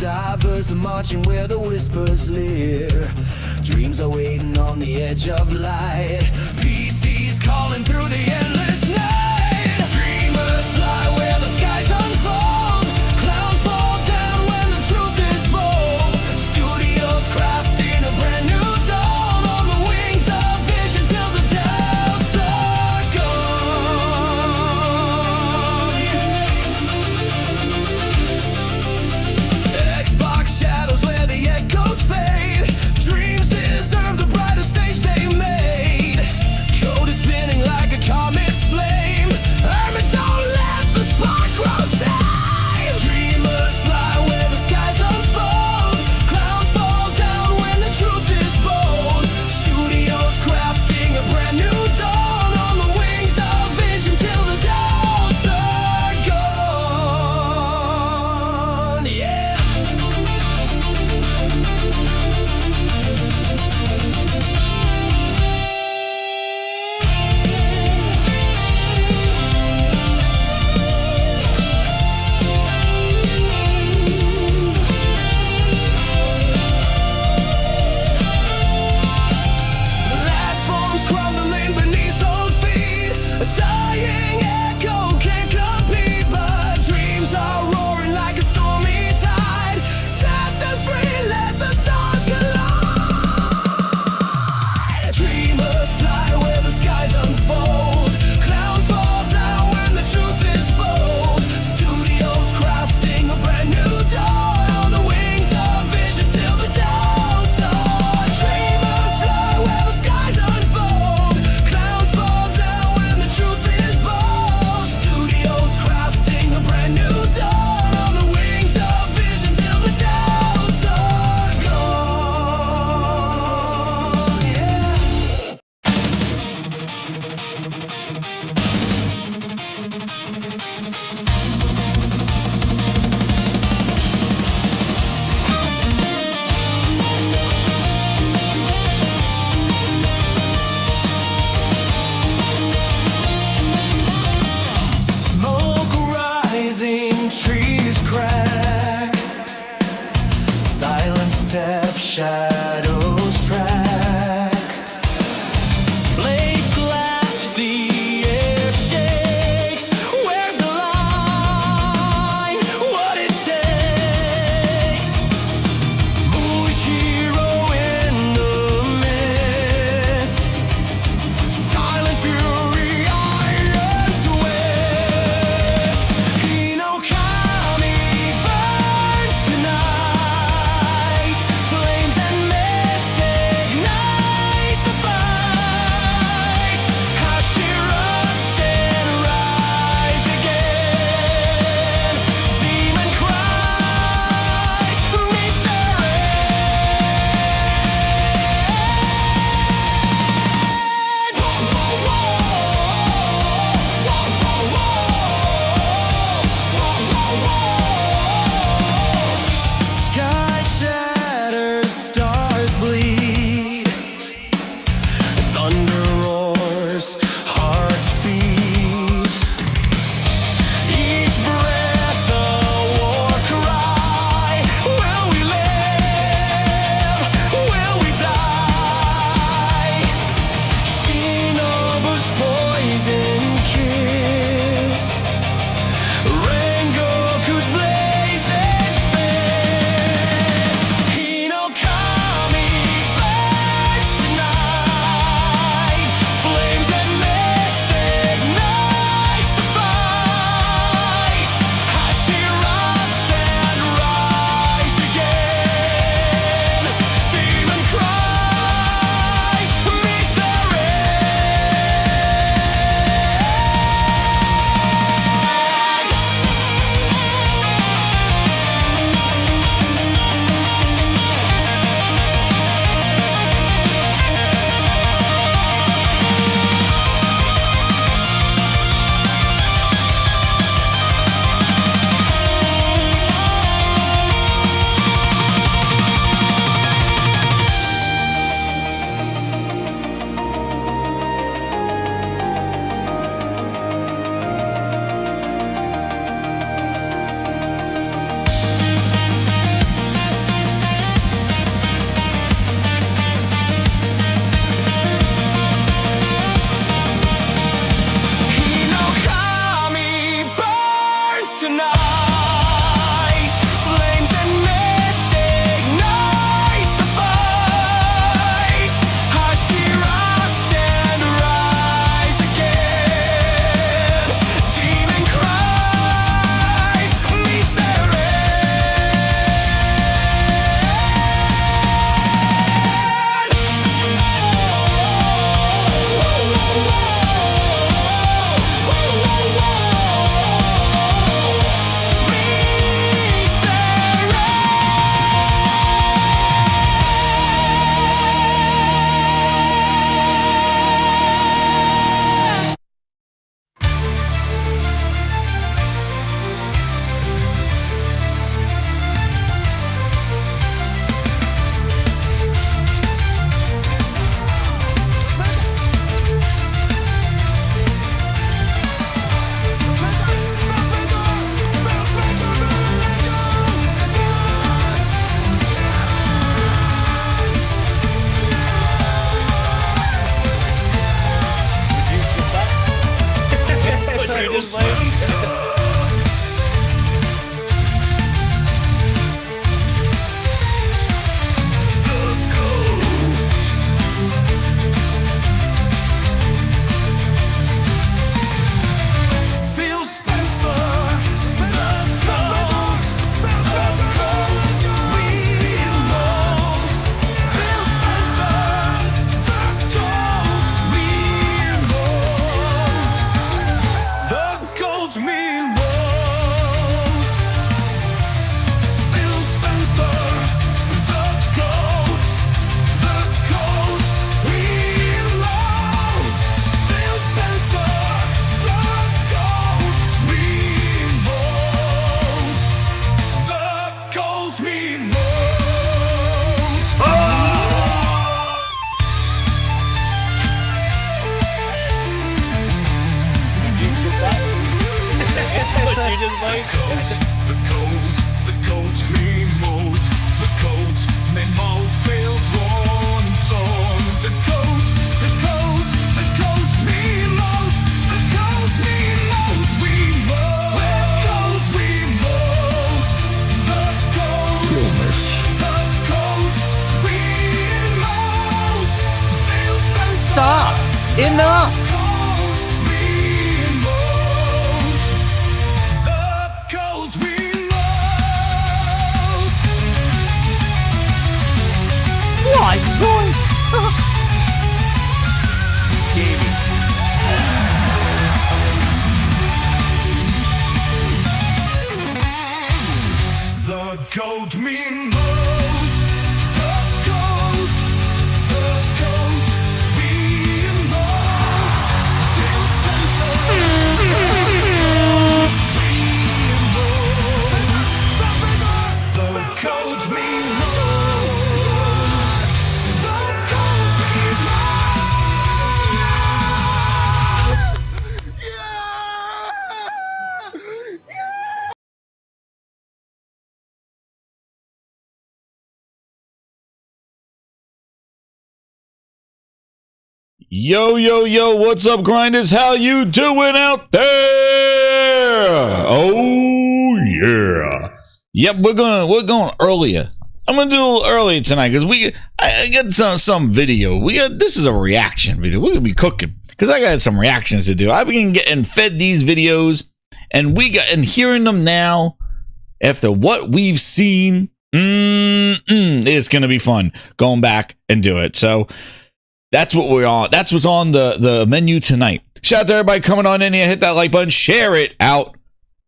divers are marching where the whispers leer. Dreams are waiting on the edge of light. PCs calling through the endless night. Dreamers fly where the skies unfold. Clowns fall down when the truth is bold. Studios crafting a brand new dawn on the wings of vision till the doubts are gone. Xbox shadows where the echoes fade. Dreams deserve the brightest stage they made. Code is spinning like a comet's flame. Hermit, don't let the spark grow tame. Dreamers fly where the skies unfold. Clouds fall down when the truth is bold. Studios crafting a brand new dawn on the wings of vision till the doubts are gone. Yeah. Platforms crumbling beneath old feet. A dying echo can't compete, but dreams are roaring like a stormy tide. Set them free, let the stars collide. Dreamers fly where the skies unfold. Clouds fall down when the truth is bold. Studios crafting a brand new dawn on the wings of vision till the doubts are. Dreamers fly where the skies unfold. Clouds fall down when the truth is bold. Studios crafting a brand new dawn on the wings of vision till the doubts are gone. Yeah. Smoke rising, trees crack. Silent step, shadows track. Blades glass, the air shakes. Where's the line? What it takes? Muichiro in the mist. Silent fury, iron twist. Hinokami burns tonight. Flames and me most. Did you ship that? What you just played? The codes me most. The codes me most feels lonesome. The codes me most. The codes me most. We most. The codes we most. The codes we most. Feels so. Stop! Enough! My God! The goat me most. The goat me most. Phil Spencer. Me most. The goat me most. The goat me most. Yo, yo, yo, what's up, grinders? How you doing out there? Oh, yeah. Yep, we're going earlier. I'm gonna do a little earlier tonight because I got some video. This is a reaction video. We're gonna be cooking because I got some reactions to do. I've been getting fed these videos and hearing them now after what we've seen. It's gonna be fun going back and do it. So that's what we're on. That's what's on the menu tonight. Shout out to everybody coming on in here. Hit that like button. Share it out.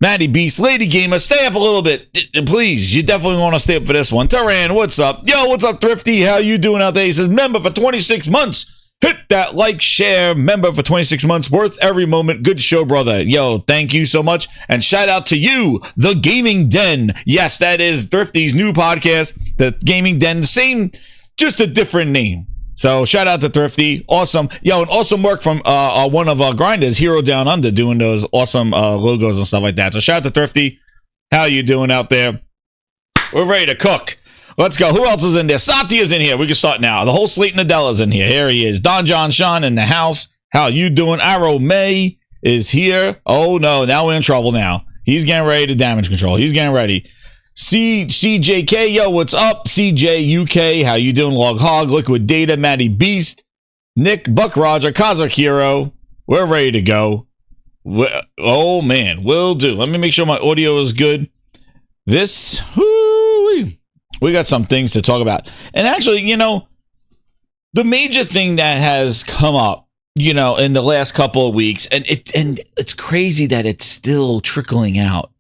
Matty Beast, Lady Gamer, stay up a little bit. Please, you definitely want to stay up for this one. Taran, what's up? Yo, what's up, Thrifty? How you doing out there? He says, member for 26 months. Hit that like, share, member for 26 months. Worth every moment. Good show, brother. Yo, thank you so much. And shout out to you, The Gaming Den. Yes, that is Thrifty's new podcast, The Gaming Den. Same, just a different name. So shout out to Thrifty. Awesome. Yo, and awesome work from one of our grinders, Hero Down Under, doing those awesome logos and stuff like that. So shout out to Thrifty. How you doing out there? We're ready to cook. Let's go. Who else is in there? Satya's in here. We can start now. The whole Slate Nadella's in here. Here he is. Don John Sean in the house. How you doing? Arrow May is here. Oh, no. Now we're in trouble now. He's getting ready to damage control. He's getting ready. CJK, yo, what's up? CJ UK, how you doing? Log Hog, Liquid Data, Matty Beast, Nick, Buck Roger, Kazakh Hero. We're ready to go. Oh man, will do. Let me make sure my audio is good. This, we got some things to talk about. And actually, the major thing that has come up, in the last couple of weeks, and it's crazy that it's still trickling out.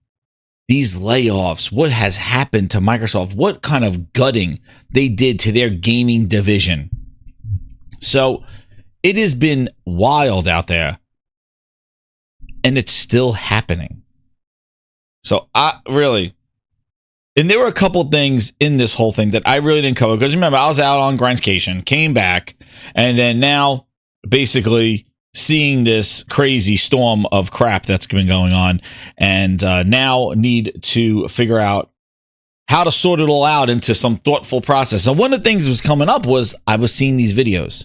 These layoffs, what has happened to Microsoft, what kind of gutting they did to their gaming division. So it has been wild out there, and it's still happening. So and there were a couple things in this whole thing that I really didn't cover, because remember, I was out on Grindcation, came back, and then now basically seeing this crazy storm of crap that's been going on, and now need to figure out how to sort it all out into some thoughtful process. And one of the things that was coming up was I was seeing these videos,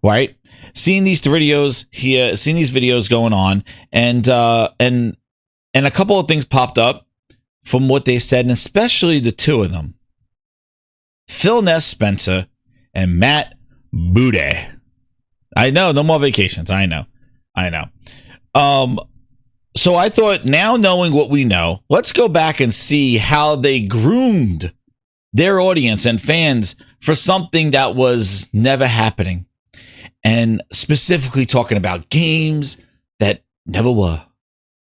right? Seeing these videos here, seeing these videos going on, and a couple of things popped up from what they said, and especially the two of them, PHILNESS Spencer and Matt Booty. I know, no more vacations. I know. So I thought, now knowing what we know, let's go back and see how they groomed their audience and fans for something that was never happening. And specifically talking about games that never were.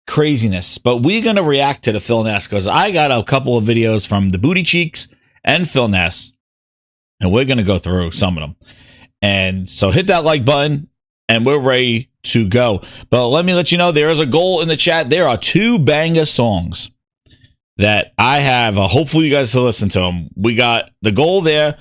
Craziness. But we're going to react to the PHILNESS, because I got a couple of videos from the Booty Cheeks and PHILNESS, and we're going to go through some of them. And so hit that like button, and we're ready to go. But let me let you know, there is a goal in the chat. There are 2 banger songs that I have. Hopefully, you guys will listen to them. We got the goal there.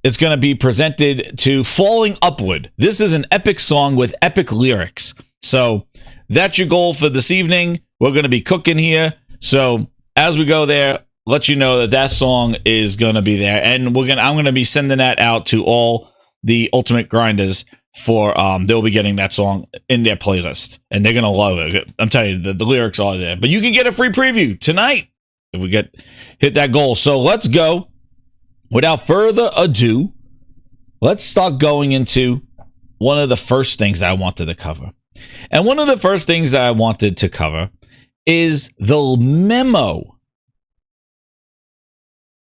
It's going to be presented to Falling Upward. This is an epic song with epic lyrics. So that's your goal for this evening. We're going to be cooking here. So as we go there, let you know that that song is going to be there. And I'm going to be sending that out to all the Ultimate Grinders for they'll be getting that song in their playlist. And they're going to love it. I'm telling you, the lyrics are there. But you can get a free preview tonight if we hit that goal. So let's go. Without further ado, let's start going into one of the first things that I wanted to cover. And one of the first things that I wanted to cover is the memo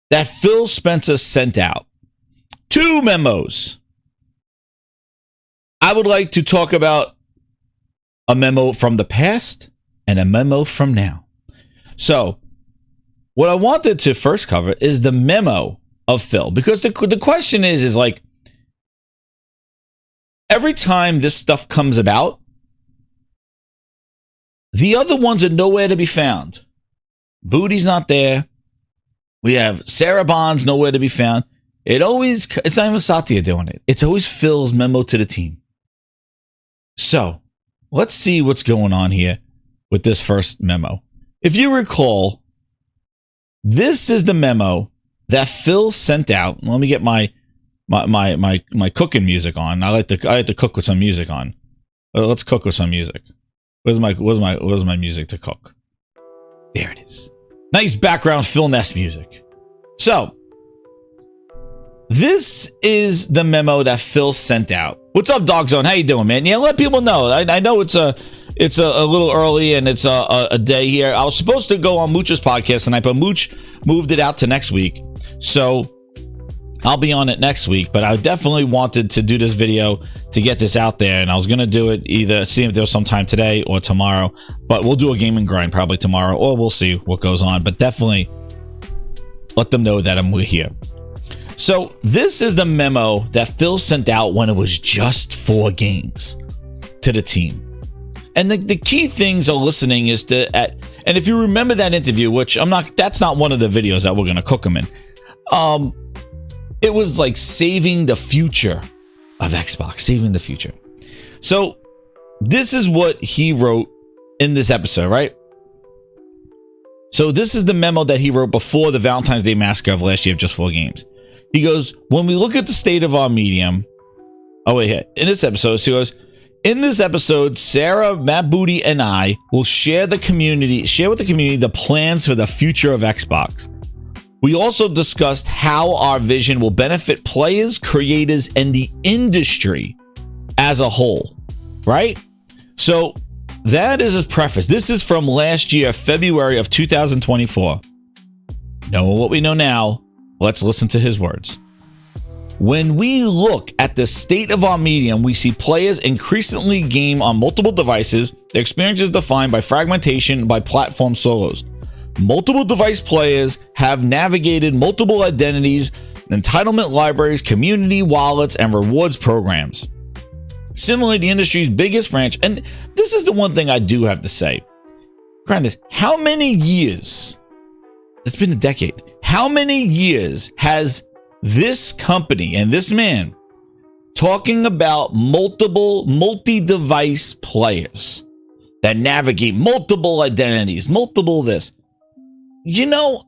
that Phil Spencer sent out. 2 memos. I would like to talk about a memo from the past and a memo from now. So, what I wanted to first cover is the memo of Phil, because the question is like, every time this stuff comes about, the other ones are nowhere to be found. Booty's not there. We have Sarah Bonds nowhere to be found. It's not even Satya doing it. It's always Phil's memo to the team. So let's see what's going on here with this first memo. If you recall, this is the memo that Phil sent out. Let me get my cooking music on. I like to cook with some music on. Let's cook with some music. Where's my music to cook? There it is. Nice background PHILNESS music. So this is the memo that Phil sent out. What's up, Dog Zone? How you doing, man? Yeah, let people know. I know it's a little early and it's a day here. I was supposed to go on Mooch's podcast tonight, but Mooch moved it out to next week. So I'll be on it next week, but I definitely wanted to do this video to get this out there, and I was going to do it either, see if there's some time today or tomorrow, but we'll do a gaming grind probably tomorrow, or we'll see what goes on, but definitely let them know that I'm here. So this is the memo that Phil sent out when it was just 4 games to the team. And the key things are listening is and if you remember that interview, which that's not one of the videos that we're going to cook them in. It was like saving the future of Xbox, saving the future. So this is what he wrote in this episode, right? So this is the memo that he wrote before the Valentine's Day Massacre of last year of just 4 games. He goes, when we look at the state of our medium, in this episode, he goes, in this episode, Sarah, Matt Booty, and I will share with the community the plans for the future of Xbox. We also discussed how our vision will benefit players, creators, and the industry as a whole, right? So that is his preface. This is from last year, February of 2024. Knowing what we know now, let's listen to his words. When we look at the state of our medium, we see players increasingly game on multiple devices. Their experience is defined by fragmentation by platform solos. Multiple device players have navigated multiple identities, entitlement libraries, community wallets, and rewards programs. Similarly, the industry's biggest franchise, and this is the one thing I do have to say. Grinders, how many years? It's been a decade. How many years has this company and this man talking about multi-device players that navigate multiple identities, multiple this? You know,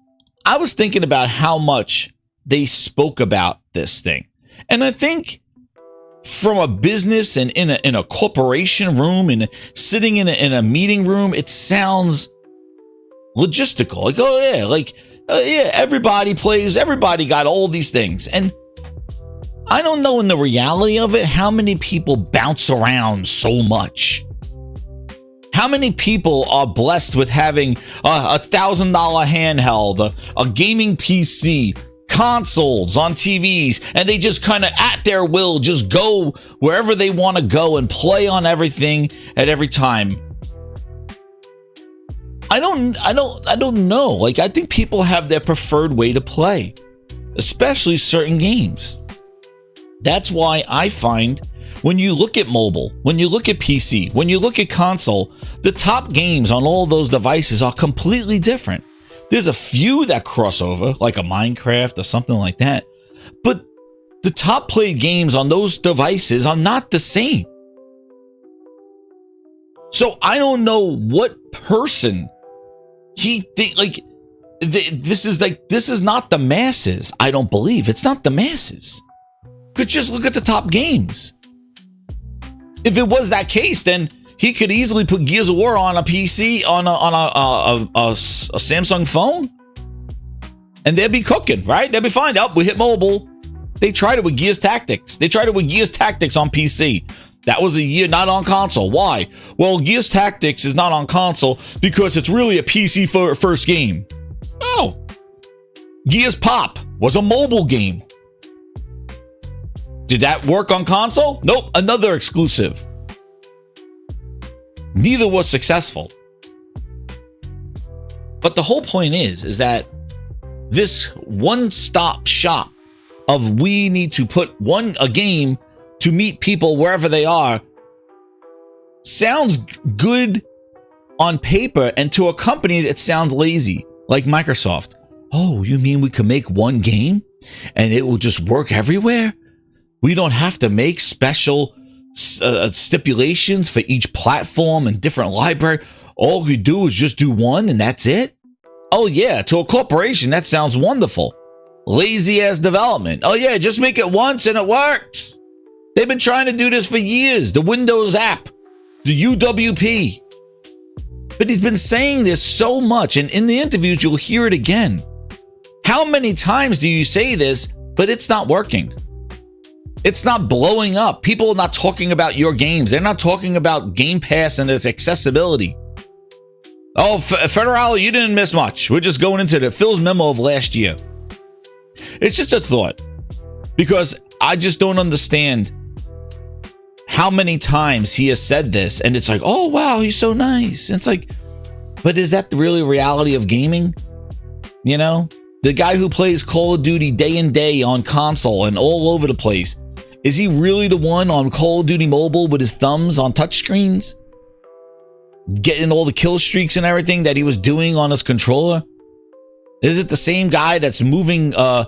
I was thinking about how much they spoke about this thing. And I think from a business and in a corporation room and sitting in a meeting room, it sounds logistical. Like, everybody plays, everybody got all these things. And I don't know in the reality of it how many people bounce around so much. How many people are blessed with having a $1,000 handheld, a gaming PC, consoles on TVs, and they just kind of at their will just go wherever they want to go and play on everything at every time? I don't know. Like, I think people have their preferred way to play, especially certain games. That's why I find when you look at mobile, when you look at PC, when you look at console, the top games on all those devices are completely different. There's a few that cross over, like a Minecraft or something like that. But the top played games on those devices are not the same. So I don't know what person he think like. This is not the masses. I don't believe it's not the masses. But just look at the top games. If it was that case, then he could easily put Gears of War on a PC on a Samsung phone, and they'd be cooking, right? They'd be fine. Oh, we hit mobile. They tried it with Gears Tactics. They tried it with Gears Tactics on PC. That was a year not on console. Why? Well, Gears Tactics is not on console because it's really a PC first game. Oh, Gears Pop was a mobile game. Did that work on console? Nope, another exclusive. Neither was successful. But the whole point is that this one-stop shop of we need to put a game to meet people wherever they are sounds good on paper, and to a company it sounds lazy. Like Microsoft. Oh, you mean we can make one game and it will just work everywhere? We don't have to make special stipulations for each platform and different library. All we do is just do one and that's it? Oh yeah, to a corporation, that sounds wonderful. Lazy ass development. Oh yeah, just make it once and it works. They've been trying to do this for years. The Windows app, the UWP. But he's been saying this so much, and in the interviews, you'll hear it again. How many times do you say this, but it's not working? It's not blowing up. People are not talking about your games. They're not talking about Game Pass and its accessibility. Oh, Federale, you didn't miss much. We're just going into the Phil's memo of last year. It's just a thought, because I just don't understand how many times he has said this, and it's like, oh wow, he's so nice. And it's like, but is that the really reality of gaming? You know, the guy who plays Call of Duty day and day on console and all over the place, is he really the one on Call of Duty mobile with his thumbs on touchscreens, getting all the kill streaks and everything that he was doing on his controller? Is it the same guy that's moving armies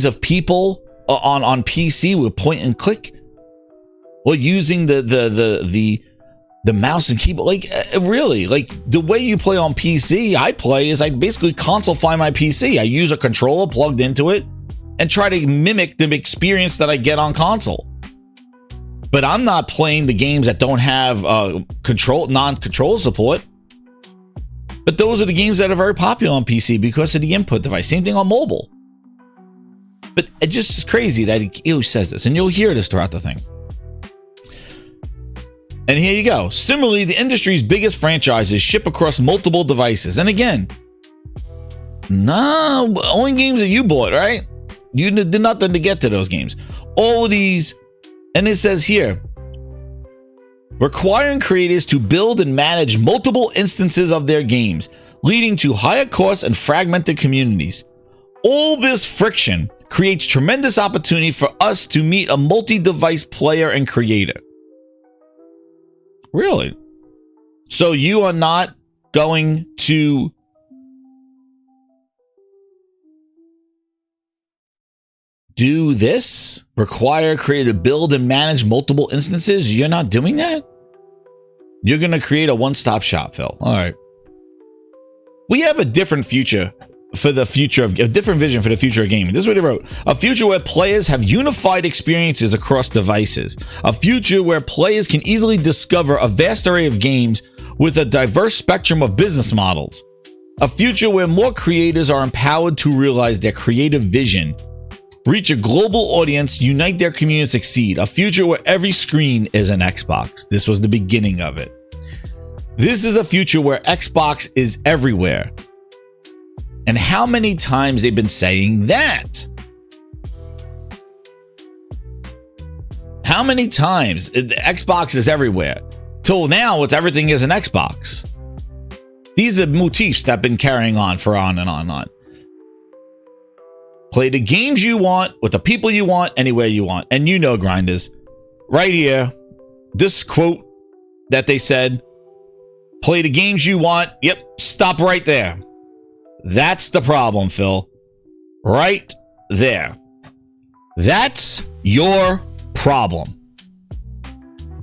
of people on PC with point and click, or using the mouse and keyboard? Like, really, like the way you play on PC, I basically console-fy my PC. I use a controller plugged into it and try to mimic the experience that I get on console. But I'm not playing the games that don't have non-control support. But those are the games that are very popular on PC because of the input device. Same thing on mobile. But it just is crazy that he always says this, and you'll hear this throughout the thing. And here you go. Similarly, the industry's biggest franchises ship across multiple devices. And again, only games that you bought, right? You did nothing to get to those games. All of these, and it says here, requiring creators to build and manage multiple instances of their games, leading to higher costs and fragmented communities. All this friction creates tremendous opportunity for us to meet a multi-device player and creator. Really? So you are not going to do this? Require creator to build and manage multiple instances? You're not doing that? You're going to create a one-stop shop, Phil. All right. We have a different future for the future of a different vision for the future of gaming. This is what he wrote. A future where players have unified experiences across devices. A future where players can easily discover a vast array of games with a diverse spectrum of business models. A future where more creators are empowered to realize their creative vision, reach a global audience, unite their community, and succeed. A future where every screen is an Xbox. This was the beginning of it. This is a future where Xbox is everywhere. And how many times they've been saying that? How many times? Xbox is everywhere. Till now, everything is an Xbox. These are motifs that have been carrying on for on and on and on. Play the games you want, with the people you want, anywhere you want. And you know, grinders, right here, this quote that they said, Play the games you want. Yep, stop right there. That's the problem, Phil. Right there. That's your problem.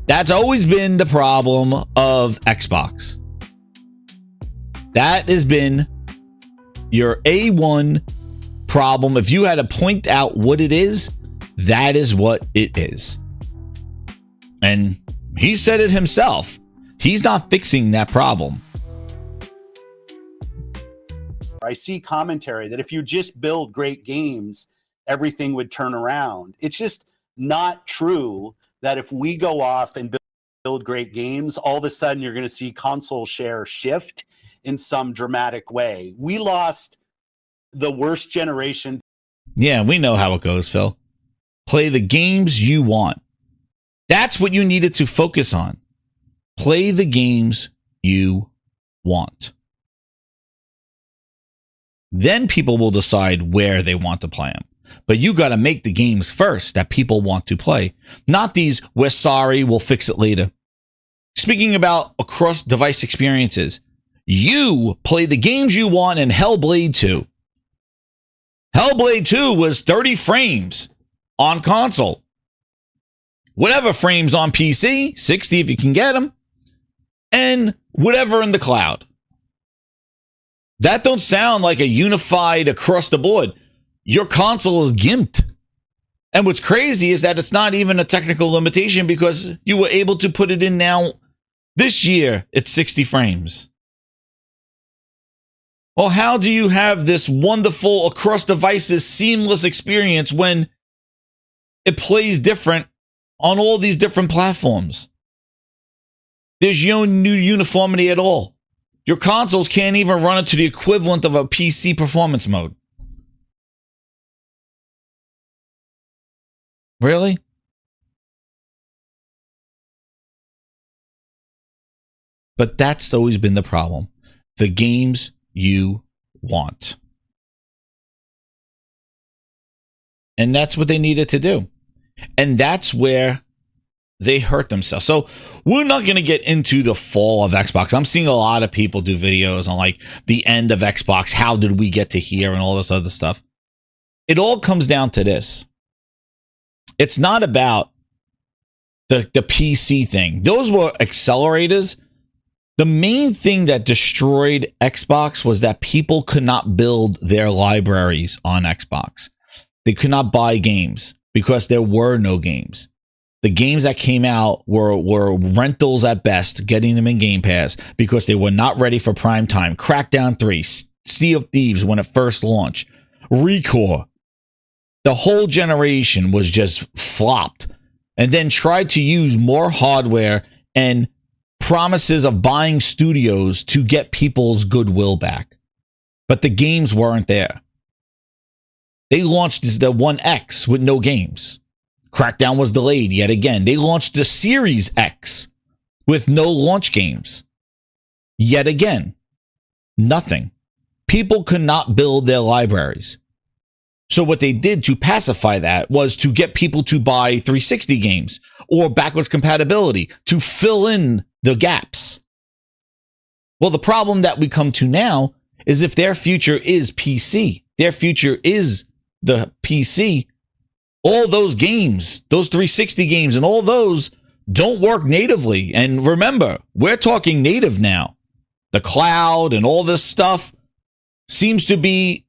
That's always been the problem of Xbox. That has been your A1 problem. If you had to point out what it is, that is what it is. And he said it himself. He's not fixing that problem. I see commentary that if you just build great games, everything would turn around. It's just not true that if we go off and build great games, all of a sudden you're going to see console share shift in some dramatic way. We lost the worst generation. Yeah, we know how it goes, Phil. Play the games you want. That's what you needed to focus on. Play the games you want. Then people will decide where they want to play them. But you got to make the games first that people want to play. Not these, we're sorry, we'll fix it later. Speaking about across-device experiences, you play the games you want in Hellblade 2. Hellblade 2 was 30 frames on console. Whatever frames on PC, 60 if you can get them, and whatever in the cloud. That don't sound like a unified across the board. Your console is gimped. And what's crazy is that it's not even a technical limitation because you were able to put it in now this year. It's 60 frames. Well, how do you have this wonderful across devices seamless experience when it plays different on all these different platforms? There's no new uniformity at all. Your consoles can't even run it to the equivalent of a PC performance mode. Really? But that's always been the problem. The games you want. And that's what they needed to do. And that's where they hurt themselves. So we're not going to get into the fall of Xbox. I'm seeing a lot of people do videos on like the end of Xbox. How did we get to here and all this other stuff? It all comes down to this. It's not about the PC thing. Those were accelerators. The main thing that destroyed Xbox was that people could not build their libraries on Xbox. They could not buy games because there were no games. The games that came out were rentals at best, getting them in Game Pass because they were not ready for prime time. Crackdown 3, Sea of Thieves when it first launched, Recore. The whole generation was just flopped and then tried to use more hardware and promises of buying studios to get people's goodwill back. But the games weren't there. They launched the One X with no games. Crackdown was delayed yet again. They launched the Series X with no launch games. Yet again, nothing. People could not build their libraries. So what they did to pacify that was to get people to buy 360 games or backwards compatibility to fill in the gaps. Well, the problem that we come to now is if their future is PC, their future is the PC, all those games, those 360 games and all those don't work natively. And remember, we're talking native now. The cloud and all this stuff seems to be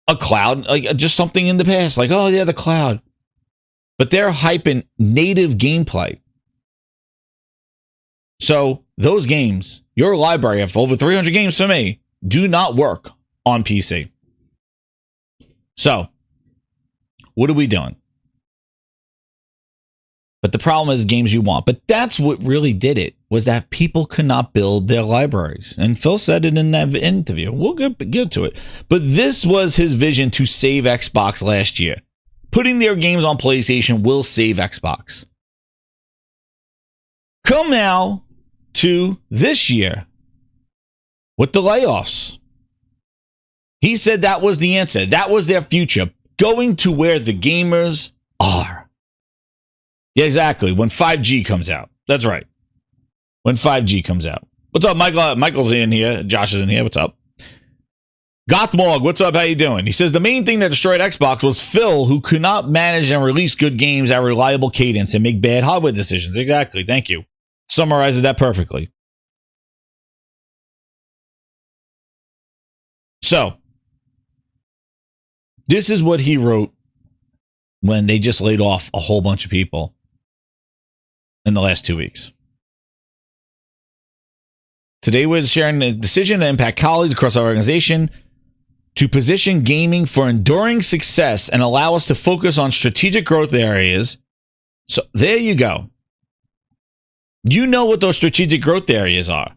a cloud, like just something in the past, like, oh yeah, the cloud. But they're hyping native gameplay. So those games, your library of over 300 games for me, do not work on PC. So what are we doing? But the problem is games you want. But that's what really did it, was that people could not build their libraries. And Phil said it in that interview. We'll get to it. But this was his vision to save Xbox last year. Putting their games on PlayStation will save Xbox. Come now to this year with the layoffs. He said that was the answer. That was their future. Going to where the gamers are. Yeah, exactly. When 5G comes out. That's right. When 5G comes out. What's up, Michael? Michael's in here. Josh is in here. What's up? Gothmog, what's up? How you doing? He says the main thing that destroyed Xbox was Phil, who could not manage and release good games at a reliable cadence and make bad hardware decisions. Exactly. Thank you. Summarizes that perfectly. So, this is what he wrote when they just laid off a whole bunch of people in the last 2 weeks. Today, we're sharing the decision to impact colleagues across our organization to position gaming for enduring success and allow us to focus on strategic growth areas. So there you go. You know what those strategic growth areas are.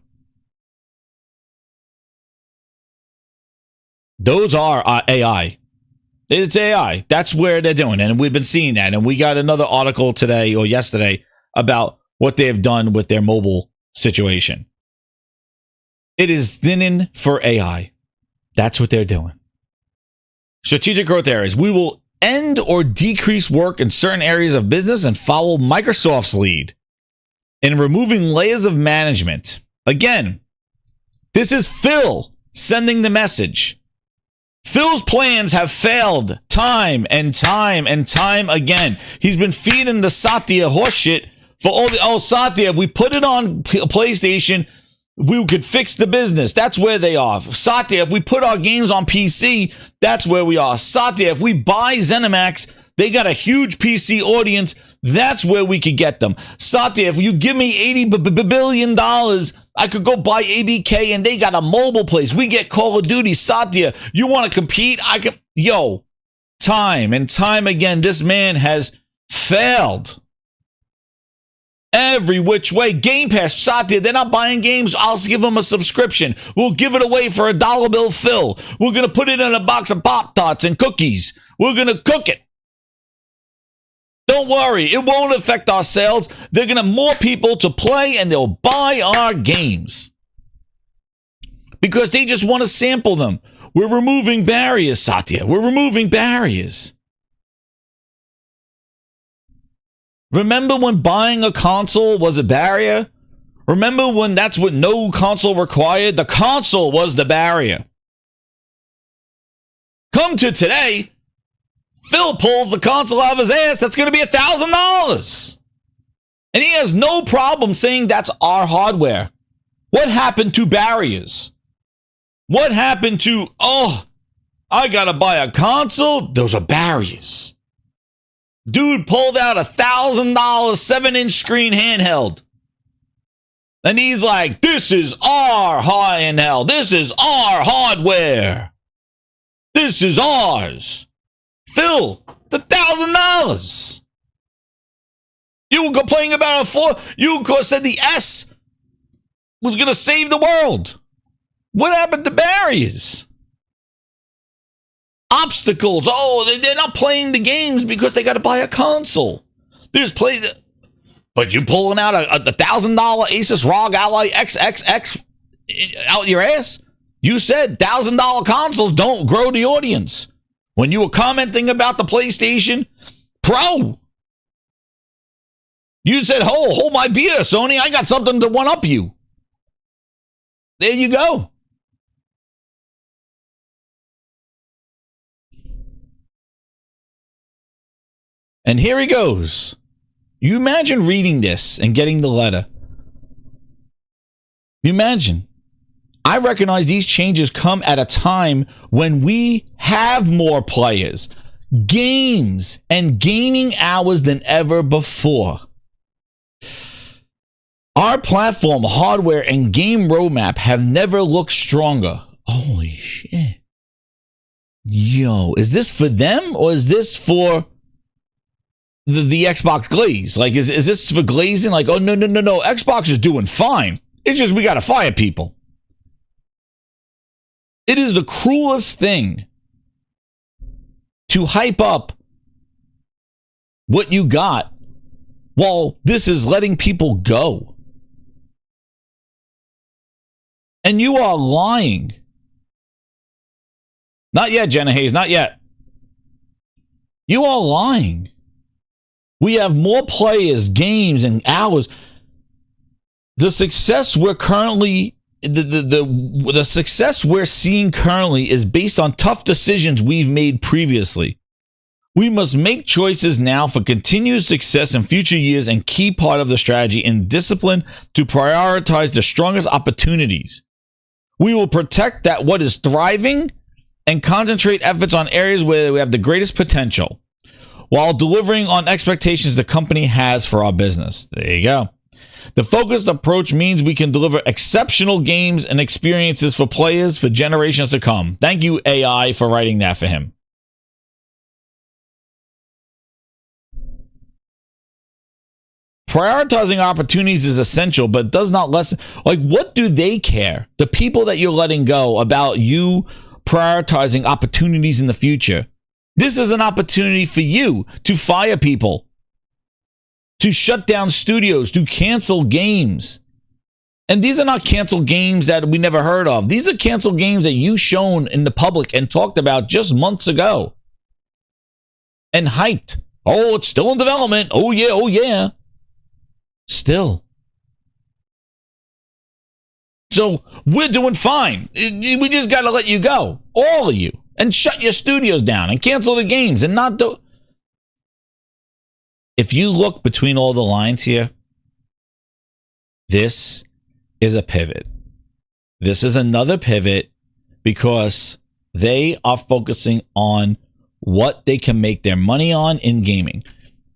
Those are AI. It's AI. That's where they're doing it. And we've been seeing that. And we got another article today or yesterday about what they have done with their mobile situation. It is thinning for AI. That's what they're doing. Strategic growth areas. We will end or decrease work in certain areas of business and follow Microsoft's lead in removing layers of management. Again, this is Phil sending the message. Phil's plans have failed time and time and time again. He's been feeding the Satya horseshit for all the, Satya, if we put it on PlayStation, we could fix the business. That's where they are. Satya, if we put our games on PC, that's where we are. Satya, if we buy ZeniMax, they got a huge PC audience. That's where we could get them. Satya, if you give me $80 billion, I could go buy ABK and they got a mobile place. We get Call of Duty. Satya, you want to compete? I can. Yo, time and time again, this man has failed. Every which way. Game Pass, Satya, they're not buying games. I'll give them a subscription. We'll give it away for $1 bill, Phil. We're going to put it in a box of Pop-Tarts and cookies. We're going to cook it. Don't worry, it won't affect our sales. They're going to have more people to play and they'll buy our games. Because they just want to sample them. We're removing barriers, Satya. We're removing barriers. Remember when buying a console was a barrier? Remember when that's what no console required? The console was the barrier. Come to today, Phil pulls the console out of his ass. That's going to be $1,000. And he has no problem saying that's our hardware. What happened to barriers? What happened to, I got to buy a console? Those are barriers. Dude pulled out $1,000 7-inch screen handheld. And he's like, this is our handheld. This is our hardware. This is ours. Phil, the $1,000. You were complaining about you said the S was going to save the world. What happened to barriers? Obstacles. They're not playing the games because they got to buy a console. They just play the. But you pulling out a $1,000 Asus ROG Ally XXX out your ass? You said $1,000 consoles don't grow the audience. When you were commenting about the PlayStation Pro, you said, hold my beer, Sony. I got something to one-up you. There you go. And here he goes. You imagine reading this and getting the letter. You imagine. I recognize these changes come at a time when we have more players, games, and gaming hours than ever before. Our platform, hardware, and game roadmap have never looked stronger. Holy shit. Yo, is this for them or is this for the Xbox Glaze? Like, is this for Glazing? Like, no. Xbox is doing fine. It's just we got to fire people. It is the cruelest thing to hype up what you got while this is letting people go. And you are lying. Not yet, Jenna Hayes, not yet. You are lying. We have more players, games, and hours. the success we're currently the success we're seeing currently is based on tough decisions we've made previously. We must make choices now for continued success in future years, and key part of the strategy and discipline to prioritize the strongest opportunities. We will protect that what is thriving and concentrate efforts on areas where we have the greatest potential, while delivering on expectations the company has for our business. There you go. The focused approach means we can deliver exceptional games and experiences for players for generations to come. Thank you, AI, for writing that for him. Prioritizing opportunities is essential, but does not lessen. Like, what do they care? The people that you're letting go about you prioritizing opportunities in the future. This is an opportunity for you to fire people, to shut down studios, to cancel games. And these are not canceled games that we never heard of. These are canceled games that you shown in the public and talked about just months ago. And hyped. Oh, it's still in development. Oh, yeah, oh, yeah. Still. So we're doing fine. We just got to let you go. All of you. And shut your studios down and cancel the games and not do. If you look between all the lines here, this is a pivot. This is another pivot because they are focusing on what they can make their money on in gaming.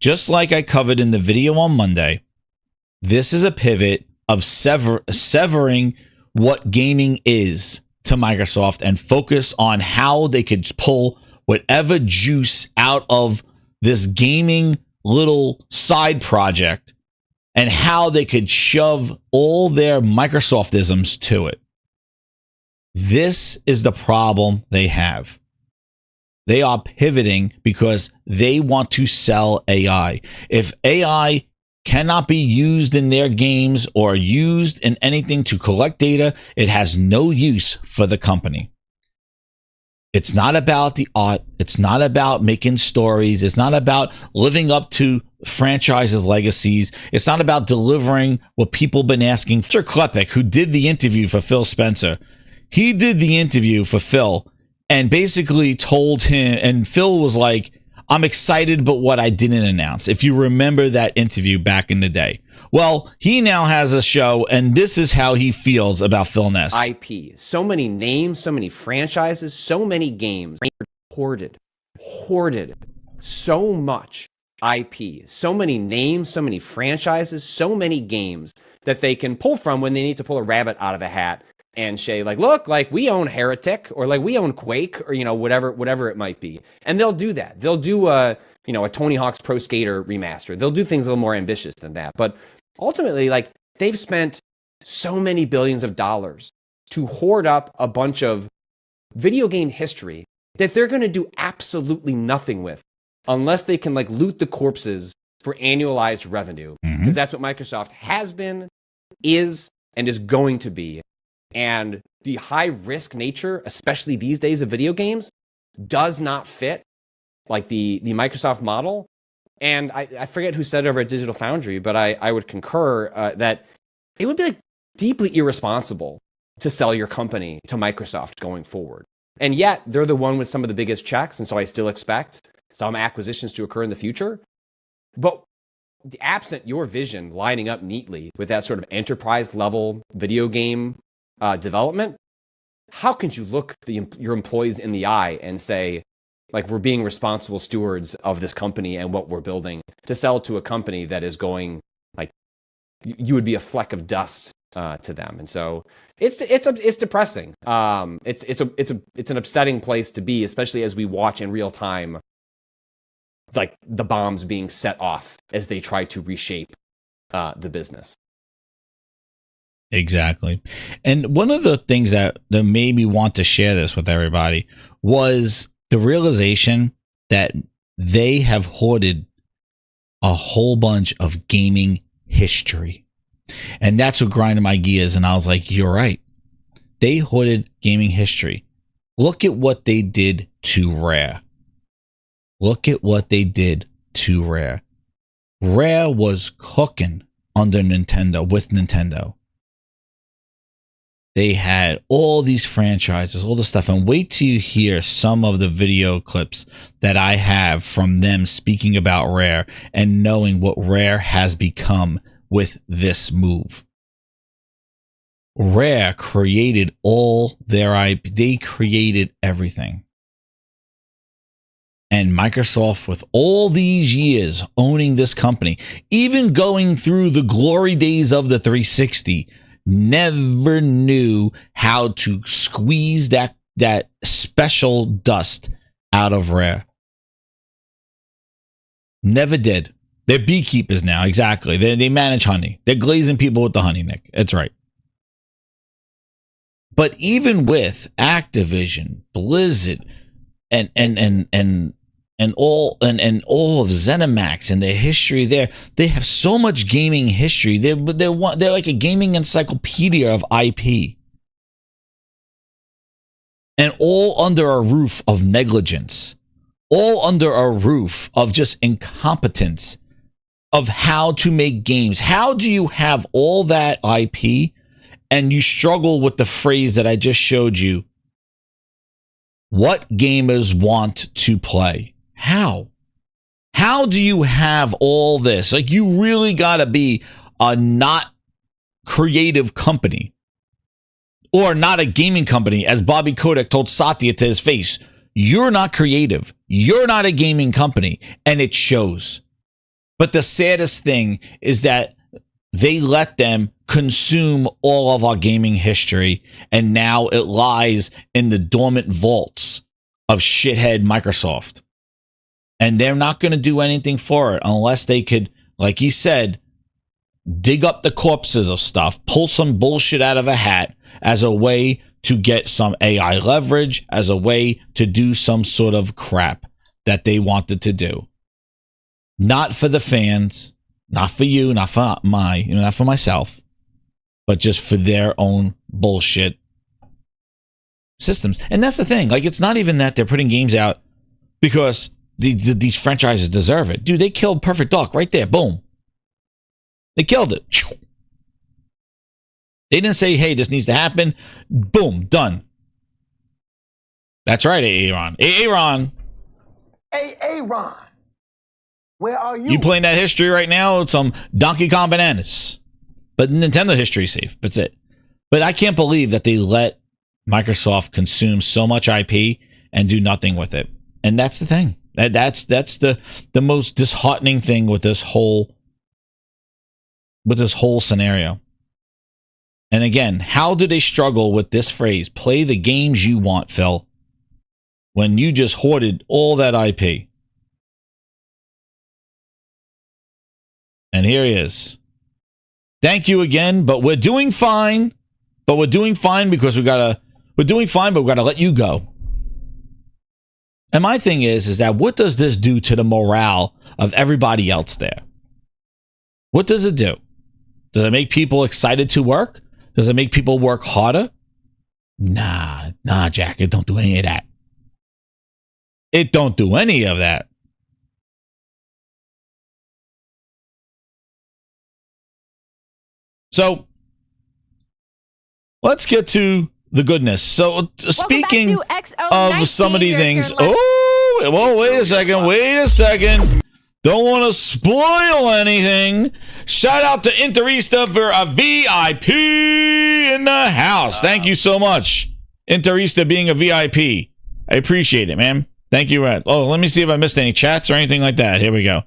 Just like I covered in the video on Monday, this is a pivot of severing what gaming is to Microsoft and focus on how they could pull whatever juice out of this gaming little side project and how they could shove all their Microsoftisms to it. This is the problem they have. They are pivoting because they want to sell AI. If AI cannot be used in their games or used in anything to collect data, it has no use for the company. It's not about the art. It's not about making stories. It's not about living up to franchises' legacies. It's not about delivering what people been asking. Mr. Klepek, who did the interview for Phil Spencer, he did the interview for Phil and basically told him, and Phil was like, I'm excited, but what I didn't announce. If you remember that interview back in the day. Well, he now has a show, and this is how he feels about PHILNESS. IP. So many names, so many franchises, so many games. Hoarded. So much IP. So many names, so many franchises, so many games that they can pull from when they need to pull a rabbit out of a hat and say, like, look, like, we own Heretic, or like, we own Quake, or, you know, whatever it might be. And they'll do that. They'll do a Tony Hawk's Pro Skater remaster. They'll do things a little more ambitious than that. But ultimately, like, they've spent so many billions of dollars to hoard up a bunch of video game history that they're going to do absolutely nothing with unless they can, like, loot the corpses for annualized revenue. Because that's what Microsoft has been, is, and is going to be. And the high risk nature, especially these days of video games, does not fit like the Microsoft model. And I forget who said it over at Digital Foundry, but I would concur that it would be like deeply irresponsible to sell your company to Microsoft going forward. And yet they're the one with some of the biggest checks. And so I still expect some acquisitions to occur in the future. But absent your vision lining up neatly with that sort of enterprise level video game development, how can you look your employees in the eye and say, like, we're being responsible stewards of this company and what we're building to sell to a company that is going, like, you would be a fleck of dust to them. And so it's depressing. It's an upsetting place to be, especially as we watch in real time, like, the bombs being set off as they try to reshape the business. Exactly. And one of the things that made me want to share this with everybody was the realization that they have hoarded a whole bunch of gaming history. And that's what grinded my gears. And I was like, you're right. They hoarded gaming history. Look at what they did to Rare. Look at what they did to Rare. Rare was cooking under Nintendo, with Nintendo. They had all these franchises, all the stuff, and wait till you hear some of the video clips that I have from them speaking about Rare and knowing what Rare has become with this move. Rare created all their IP. They created everything. And Microsoft, with all these years owning this company, even going through the glory days of the 360, never knew how to squeeze that special dust out of Rare. Never did. They're beekeepers now, exactly. They manage honey. They're glazing people with the honey, Nick. That's right. But even with Activision, Blizzard, and all of ZeniMax and their history there, they have so much gaming history. They're like a gaming encyclopedia of IP, and all under a roof of negligence, all under a roof of just incompetence of how to make games. How do you have all that IP and you struggle with the phrase that I just showed you? What gamers want to play? How? How do you have all this? Like, you really got to be a not creative company, or not a gaming company, as Bobby Kotick told Satya to his face. You're not creative. You're not a gaming company, and it shows. But the saddest thing is that they let them consume all of our gaming history, and now it lies in the dormant vaults of shithead Microsoft. And they're not going to do anything for it unless they could, like he said, dig up the corpses of stuff, pull some bullshit out of a hat as a way to get some AI leverage, as a way to do some sort of crap that they wanted to do. Not for the fans, not for you, not for not for myself, but just for their own bullshit systems. And that's the thing. Like, it's not even that they're putting games out because these franchises deserve it. Dude, they killed Perfect Dark right there. Boom. They killed it. They didn't say, hey, this needs to happen. Boom. Done. That's right, Aaron. Aaron. Hey, Aaron. Where are you? You playing that history right now with some Donkey Kong bananas. But Nintendo history is safe. That's it. But I can't believe that they let Microsoft consume so much IP and do nothing with it. And that's the thing. That's the most disheartening thing with this whole scenario. And again, how do they struggle with this phrase? Play the games you want, Phil, when you just hoarded all that IP. And here he is. Thank you again, but we're doing fine. But we're doing fine because we gotta let you go. And my thing is that what does this do to the morale of everybody else there? What does it do? Does it make people excited to work? Does it make people work harder? Nah, Jack, it don't do any of that. It don't do any of that. So, let's get to the goodness. So, speaking of some of these things, wait a second. Don't want to spoil anything. Shout out to Interista for a VIP in the house. Thank you so much, Interista, being a VIP. I appreciate it, man. Thank you. Let me see if I missed any chats or anything like that. Here we go.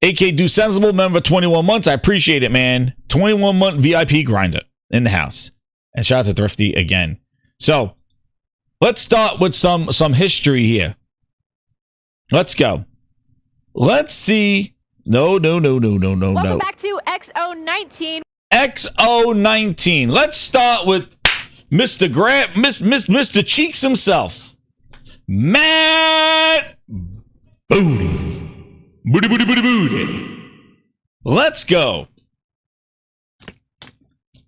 AK Do Sensible, member 21 months. I appreciate it, man. 21-month VIP grinder in the house. And shout out to Thrifty again. So, let's start with some history here. Let's go. Let's see. No. Welcome back to XO19. XO19. Let's start with Mr. Grant, Mr. Cheeks himself. Matt Booty. Booty. Let's go.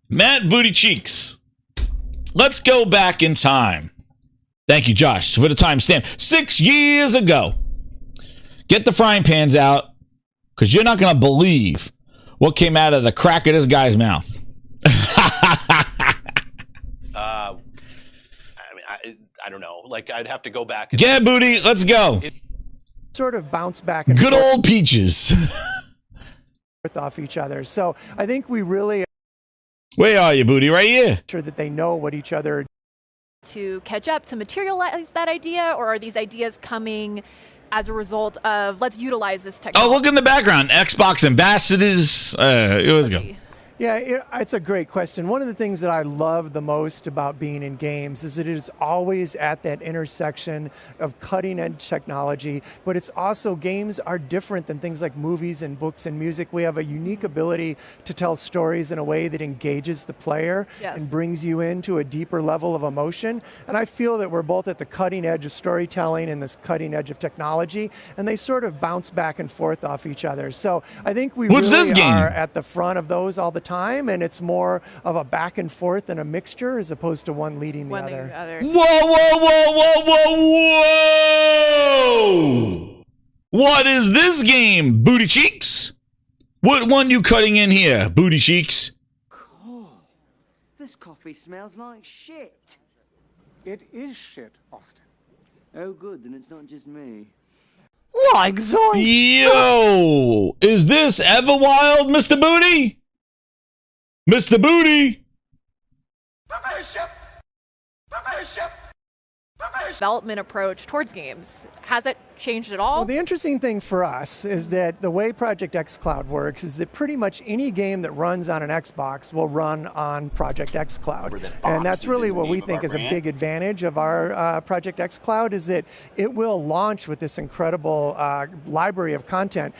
Matt Booty Cheeks. Let's go back in time. Thank you, Josh, for the timestamp. 6 years ago. Get the frying pans out, because you're not going to believe What came out of the crack of this guy's mouth? I don't know. Like, I'd have to go back. And Yeah, Booty, let's go. Sort of bounce back and Good old Peaches. forth off each other. So I think we really Where are you, Booty? Right here. sure that they know what each other To catch up, to materialize that idea, or are these ideas coming as a result of let's utilize this technology? Oh, look in the background. Xbox ambassadors. Let's go. Yeah, it's a great question. One of the things that I love the most about being in games is that it is always at that intersection of cutting edge technology, but it's also games are different than things like movies and books and music. We have a unique ability to tell stories in a way that engages the player and brings you into a deeper level of emotion. And I feel that we're both at the cutting edge of storytelling and this cutting edge of technology, and they sort of bounce back and forth off each other. So I think we What's really this game? are at the front of those all the time, and it's more of a back and forth and a mixture as opposed to one leading the other. Whoa, whoa, whoa, whoa, whoa, whoa! What is this game, Booty Cheeks? What one you cutting in here, Booty Cheeks? Cool. This coffee smells like shit. It is shit, Austin. Oh, good, then it's not just me. Like Zoink! Yo! Is this Everwild, Mr. Booty? Mr. Booty! Development approach towards games. Has it changed at all? Well, the interesting thing for us is that the way Project xCloud works is that pretty much any game that runs on an Xbox will run on Project xCloud. And that's really what we think is a big advantage of our Project xCloud is that it will launch with this incredible library of content.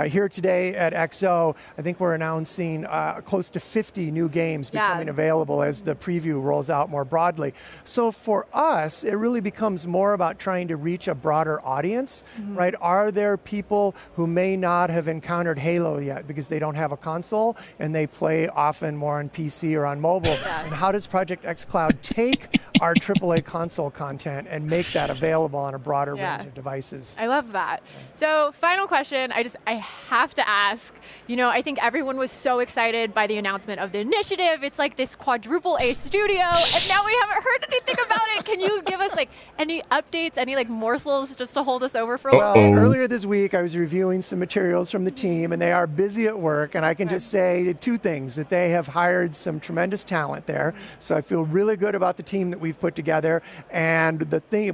Here today at XO, I think we're announcing close to 50 new games becoming available as the preview rolls out more broadly. So for us, it really becomes more about trying to reach a broader audience, right? Are there people who may not have encountered Halo yet because they don't have a console and they play often more on PC or on mobile? And how does Project xCloud take our AAA console content and make that available on a broader range of devices? I love that. So final question, I have to ask, you know, I think everyone was so excited by the announcement of the initiative. It's like this quadruple A studio, and now we haven't heard anything about it. Can you give us like any updates, any like morsels just to hold us over for a little bit? Earlier this week, I was reviewing some materials from the team, and they are busy at work, and I can just say two things, that they have hired some tremendous talent there, so I feel really good about the team that we've put together, and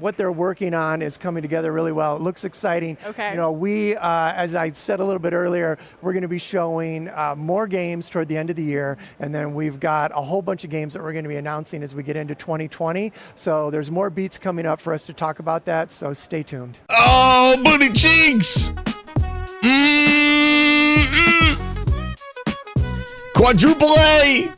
what they're working on is coming together really well. It looks exciting. You know, we, as I said a little bit earlier, we're going to be showing more games toward the end of the year, and then we've got a whole bunch of games that we're going to be announcing as we get into 2020, so there's more beats coming up for us to talk about that, so stay tuned. Oh, Booty Cheeks! Quadruple A!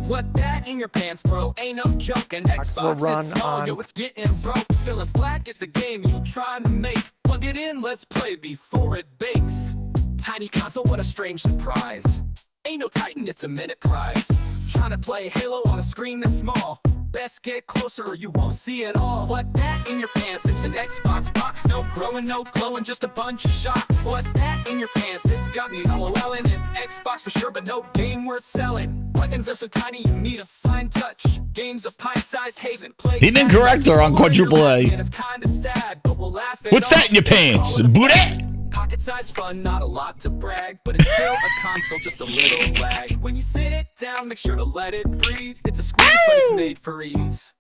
What that in your pants, bro? Ain't no joke. And Xbox will run it's small, on- yo, it's getting broke. Feeling black is the game you trying to make. Plug it in, let's play before it bakes. Tiny console, what a strange surprise. Ain't no Titan, it's a minute prize. Trying to play Halo on a screen this small. Best get closer or you won't see it all. What that in your pants? It's an Xbox box. No growing, no glowing, just a bunch of shocks. What that in your pants? It's got me LOLing. An Xbox for sure, but no game worth selling. Buttons are so tiny, you need a fine touch. Games a pint-sized haven. Play He didn't correct her on quadruple A. and it's kinda sad, but we'll laugh at What's that all. in your pants, Call it a Booty? fad. Pocket-sized fun, not a lot to brag, but it's still a console, just a little lag. When you sit it down, make sure to let it breathe. It's a screen, but it's made for ease.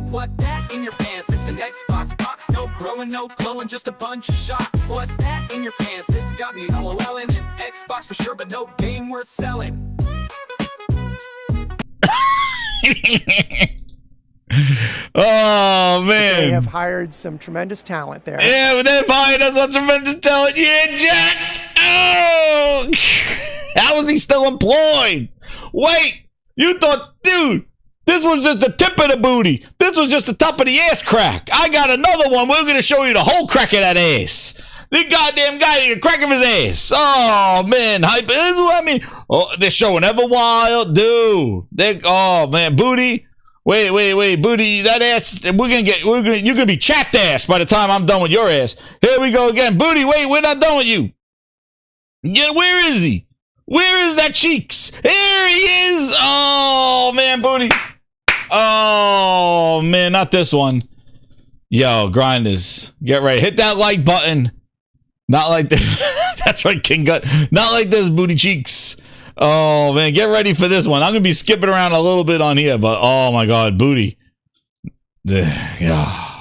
What that in your pants? It's an Xbox box. No growing, no glowing, just a bunch of shocks. What that in your pants? It's got me LOLing. An Xbox for sure, but no game worth selling. Oh, man. They have hired some tremendous talent there. Yeah, but they've hired us a tremendous talent. Yeah, Jack. Oh, how is he still employed? Wait, you thought, dude, this was just the tip of the booty. This was just the top of the ass crack. I got another one. We're going to show you the whole crack of that ass. The goddamn guy, the crack of his ass. Oh, man. Hype. This is what I mean. Oh, they're showing Everwild, dude. Oh, man, booty. Wait, Booty, that ass, you're gonna be chapped ass by the time I'm done with your ass. Here we go again. Booty, wait, we're not done with you. Yeah, where is he? Where is that Cheeks? There he is. Oh, man, Booty. Oh, man, not this one. Yo, grinders, get ready. Hit that like button. Not like this. That's right, King Gut. Not like this, Booty Cheeks. Oh, man, get ready for this one. I'm going to be skipping around a little bit on here, but oh, my God, Booty. Yeah.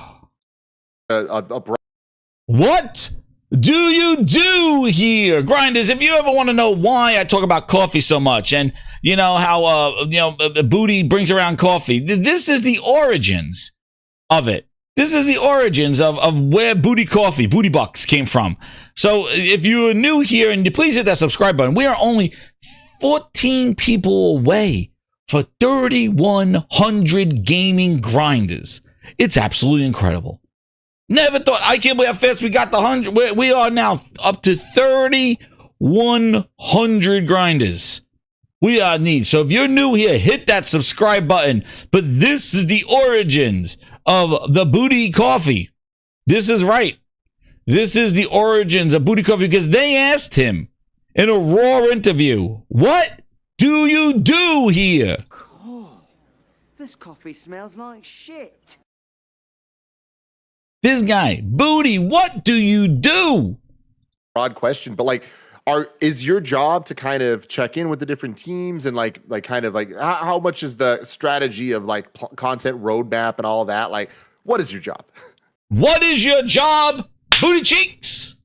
What do you do here, grinders? If you ever want to know why I talk about coffee so much, and you know how Booty brings around coffee, this is the origins of it. This is the origins of where Booty Coffee, Booty Bucks came from. So if you're new here, and please hit that subscribe button. We are only 14 people away for 3,100 gaming grinders. It's absolutely incredible. Never thought. I can't believe how fast we got the 100. We are now up to 3,100 grinders. We are need. So if you're new here, hit that subscribe button. But this is the origins of the Booty Coffee. This is right. This is the origins of Booty Coffee because they asked him in a raw interview, what do you do here? Cool. This coffee smells like shit. This guy, Booty, what do you do? Broad question, but like, is your job to kind of check in with the different teams and like how much is the strategy of like content roadmap and all that? Like, what is your job? What is your job, Booty Cheeks?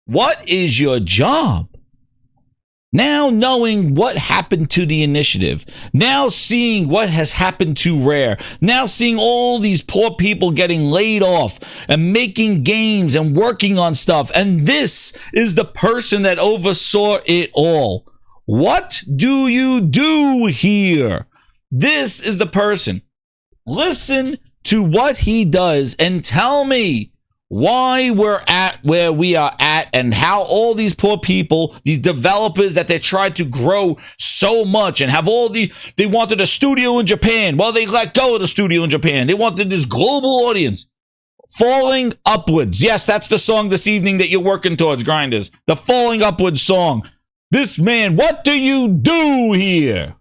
What is your job? Now knowing what happened to the initiative, now seeing what has happened to Rare, now seeing all these poor people getting laid off and making games and working on stuff, and this is the person that oversaw it all. What do you do here? This is the person. Listen to what he does and tell me why we're at where we are at and how all these poor people, these developers that they tried to grow so much and have all they wanted a studio in Japan. Well, they let go of the studio in Japan. They wanted this global audience. Falling Upwards. Yes, that's the song this evening that you're working towards, grinders. The Falling Upwards song. This man, what do you do here?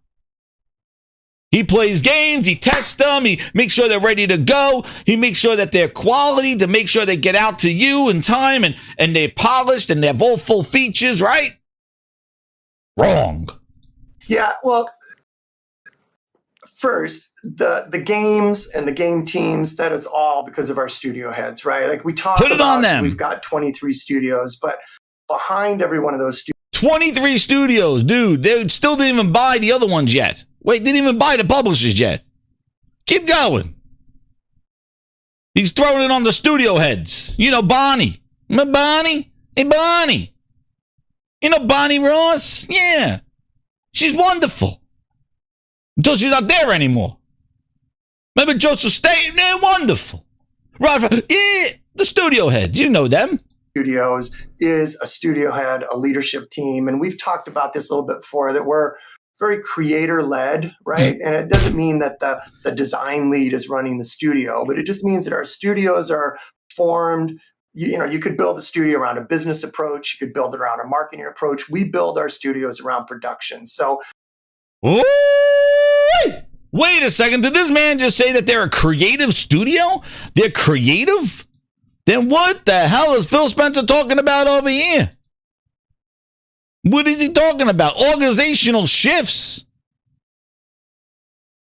He plays games, he tests them, he makes sure they're ready to go, he makes sure that they're quality to make sure they get out to you in time and they're polished and they have all full features, right? Wrong. Yeah, well, first, the games and the game teams, that is all because of our studio heads, right? Like we talk Put it about, on them. We've got 23 studios, but behind every one of those 23 studios, dude. They still didn't even buy the other ones yet. Wait, didn't even buy the publishers yet. Keep going. He's throwing it on the studio heads. You know, Bonnie. Remember Bonnie? Hey, Bonnie. You know Bonnie Ross? Yeah. She's wonderful. Until she's not there anymore. Remember Joseph State? They're wonderful. Right? Yeah, the studio heads. You know them. studios is a studio head, a leadership team. And we've talked about this a little bit before, that we're very creator-led, right? And it doesn't mean that the design lead is running the studio, but it just means that our studios are formed. You know, you could build a studio around a business approach. You could build it around a marketing approach. We build our studios around production. So, wait a second. Did this man just say that they're a creative studio? They're creative? Then what the hell is Phil Spencer talking about over here? What is he talking about? Organizational shifts.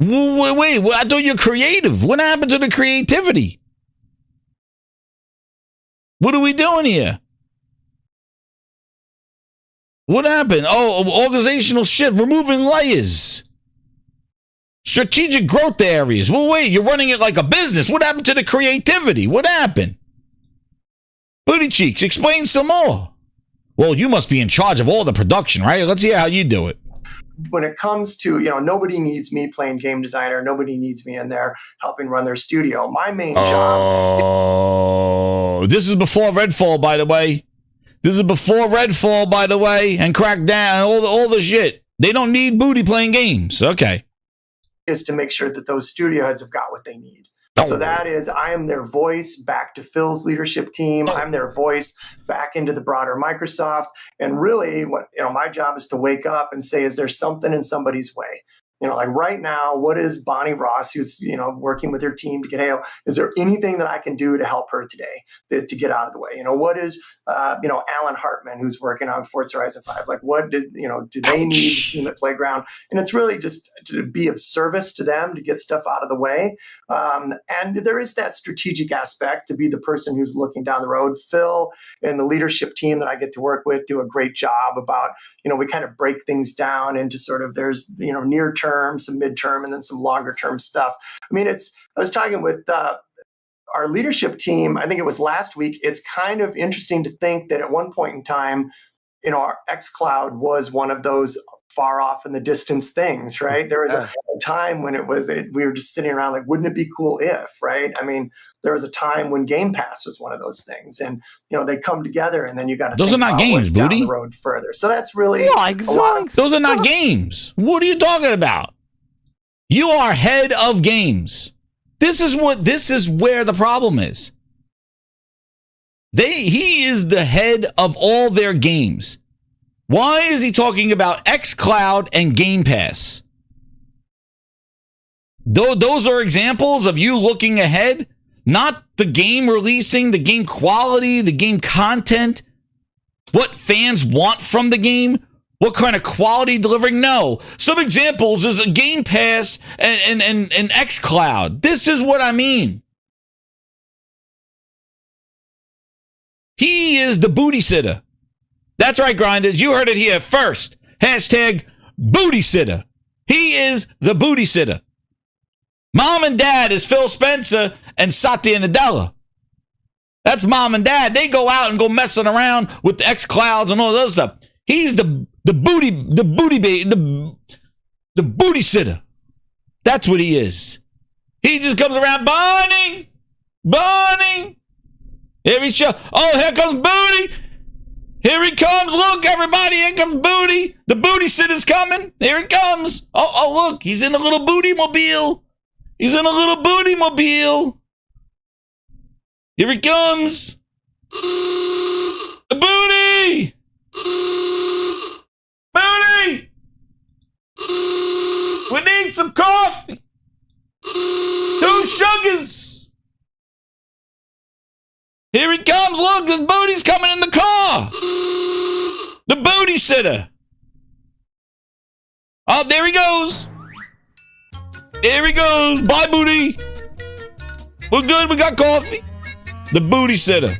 Wait, I thought you're creative. What happened to the creativity? What are we doing here? What happened? Oh, organizational shift, removing layers. Strategic growth areas. Well, wait, you're running it like a business. What happened to the creativity? What happened? Booty Cheeks, explain some more. Well, you must be in charge of all the production, right? Let's hear how you do it. when it comes to, nobody needs me playing game designer. Nobody needs me in there helping run their studio. My main job. Oh, this is before Redfall, by the way. This is before Redfall, by the way, and Crackdown, all the shit. They don't need Booty playing games. Okay. Is to make sure that those studio heads have got what they need. So that is, I am their voice back to Phil's leadership team. I'm their voice back into the broader Microsoft. And really, what my job is to wake up and say, is there something in somebody's way? Like right now, what is Bonnie Ross, who's working with her team to get Halo? Is there anything that I can do to help her today to get out of the way? What is Alan Hartman, who's working on Forza Horizon 5? Like, what do they need the team at Playground? And it's really just to be of service to them to get stuff out of the way. And there is that strategic aspect to be the person who's looking down the road. Phil and the leadership team that I get to work with do a great job about we kind of break things down into sort of there's near term, some midterm, and then some longer term stuff. I mean, I was talking with our leadership team, I think it was last week. It's kind of interesting to think that at one point in time, our xCloud was one of those far off in the distance things, right? There was a time when we were just sitting around like, wouldn't it be cool if, right? I mean, there was a time when Game Pass was one of those things, and they come together, and then you got to those are not games, down Booty. the road further. So that's really those are not games. What are you talking about? You are head of games. This is where the problem is. He is the head of all their games. Why is he talking about xCloud and Game Pass? Those are examples of you looking ahead, not the game releasing, the game quality, the game content, what fans want from the game, what kind of quality delivering. No. Some examples is a Game Pass and xCloud. This is what I mean. He is the booty sitter. That's right, Grinders. You heard it here first. Hashtag booty sitter. He is the booty sitter. Mom and dad is Phil Spencer and Satya Nadella. That's mom and dad. They go out and go messing around with the xClouds and all that other stuff. He's the booty sitter. That's what he is. He just comes around, Bonnie. Here comes Booty. Here he comes. Look, everybody, here comes Booty. The booty sitter's coming. Here he comes. Oh, look, he's in a little booty mobile. Here he comes. Booty. We need some coffee. 2 sugars. Here he comes. Look, the Booty's coming in the car. The booty sitter. Oh, there he goes. Bye, Booty. We're good. We got coffee. The booty sitter.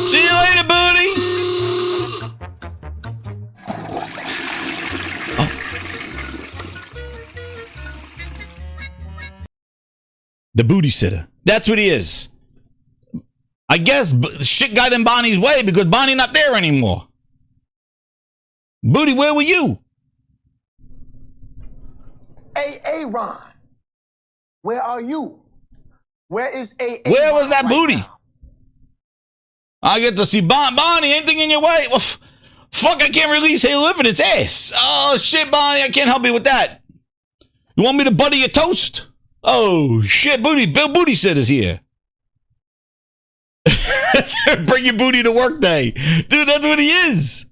See you later, Booty. The booty sitter. That's what he is. I guess shit got in Bonnie's way because Bonnie not there anymore. Booty, where were you? Hey, Ron. Where are you? Where is Where was that Booty? Now? I get to see Bonnie. Anything in your way? Well, fuck, I can't release Halo Infinite's ass. Oh, shit, Bonnie. I can't help you with that. You want me to butter your toast? Oh, shit, Booty. Bill Booty Sitter's here. Bring your booty to work day. Dude, that's what he is.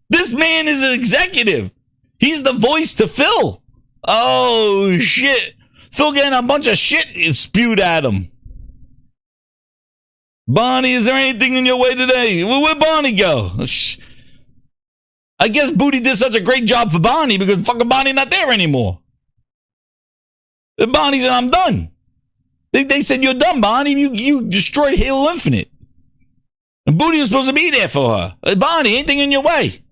This man is an executive. He's the voice to Phil. Oh, shit. Phil getting a bunch of shit spewed at him. Bonnie, is there anything in your way today? Where'd Bonnie go? I guess Booty did such a great job for Bonnie because fucking Bonnie not there anymore. Bonnie said, I'm done. They said, you're done, Bonnie. You destroyed Halo Infinite. And Booty was supposed to be there for her. Bonnie, anything in your way?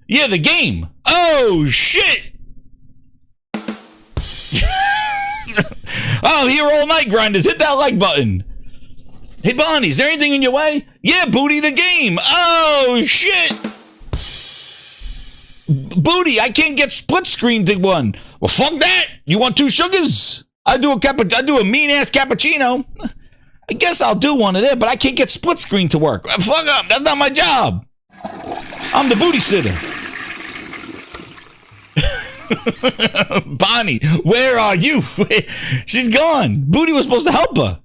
Yeah, the game. Oh, shit. Oh, here all night, Grinders. Hit that like button. Hey, Bonnie, is there anything in your way? Yeah, Booty, the game. Oh, shit. Booty, I can't get split screen to one. Well, fuck that. You want 2 sugars? I do a mean ass cappuccino. I guess I'll do one of them, but I can't get split screen to work. Fuck up. That's not my job. I'm the booty sitter. Bonnie, where are you? She's gone. Booty was supposed to help her.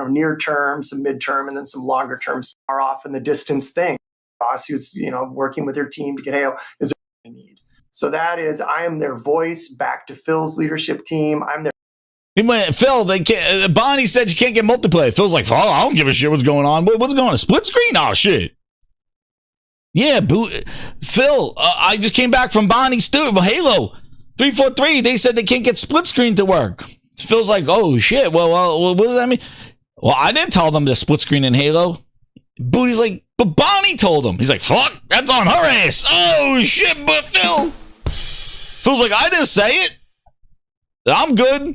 Near term, some midterm, and then some longer term, far off in the distance thing. Boss who's working with their team to get, hey, is there anything they need? So that is, I am their voice back to Phil's leadership team. I'm their. He went, Phil, they can't, Bonnie said you can't get multiplayer. Phil's like, oh, I don't give a shit what's going on. What's going on? A split screen? Oh, shit. Yeah, Phil, I just came back from Bonnie's studio. Halo 343. They said they can't get split screen to work. Phil's like, oh, shit. Well, what does that mean? Well, I didn't tell them to split screen in Halo. Booty's like, but Bonnie told him. He's like, fuck, that's on her ass. Oh, shit, but Phil's like, I didn't say it. I'm good.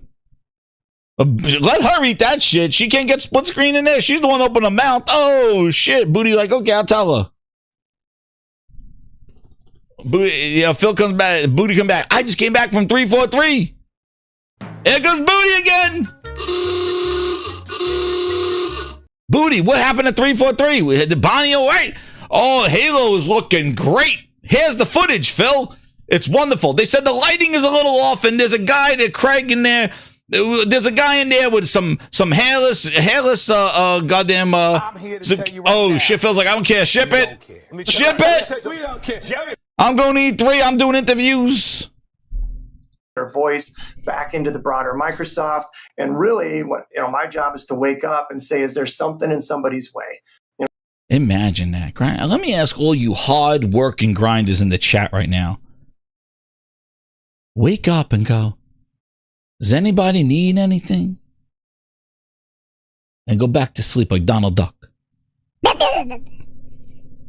Let her eat that shit. She can't get split screen in there. She's the one opening her mouth. Oh, shit. Booty like, okay, I'll tell her. Booty, Phil comes back. Booty come back. I just came back from 343. Here goes Booty again. Booty, what happened at 343? We had the Bonnie all right. Oh, Halo is looking great. Here's the footage, Phil. It's wonderful. They said the lighting is a little off, and there's a guy that Craig in there. There's a guy in there with some hairless goddamn I'm here to tell you right now. shit. Phil's like, I don't care. Ship We it. don't care. Ship it. We don't care. I'm going to E3. I'm doing interviews. Their voice back into the broader Microsoft. And really what, my job is to wake up and say, is there something in somebody's way? Imagine that. Let me ask all you hard working grinders in the chat right now. Wake up and go, does anybody need anything? And go back to sleep like Donald Duck.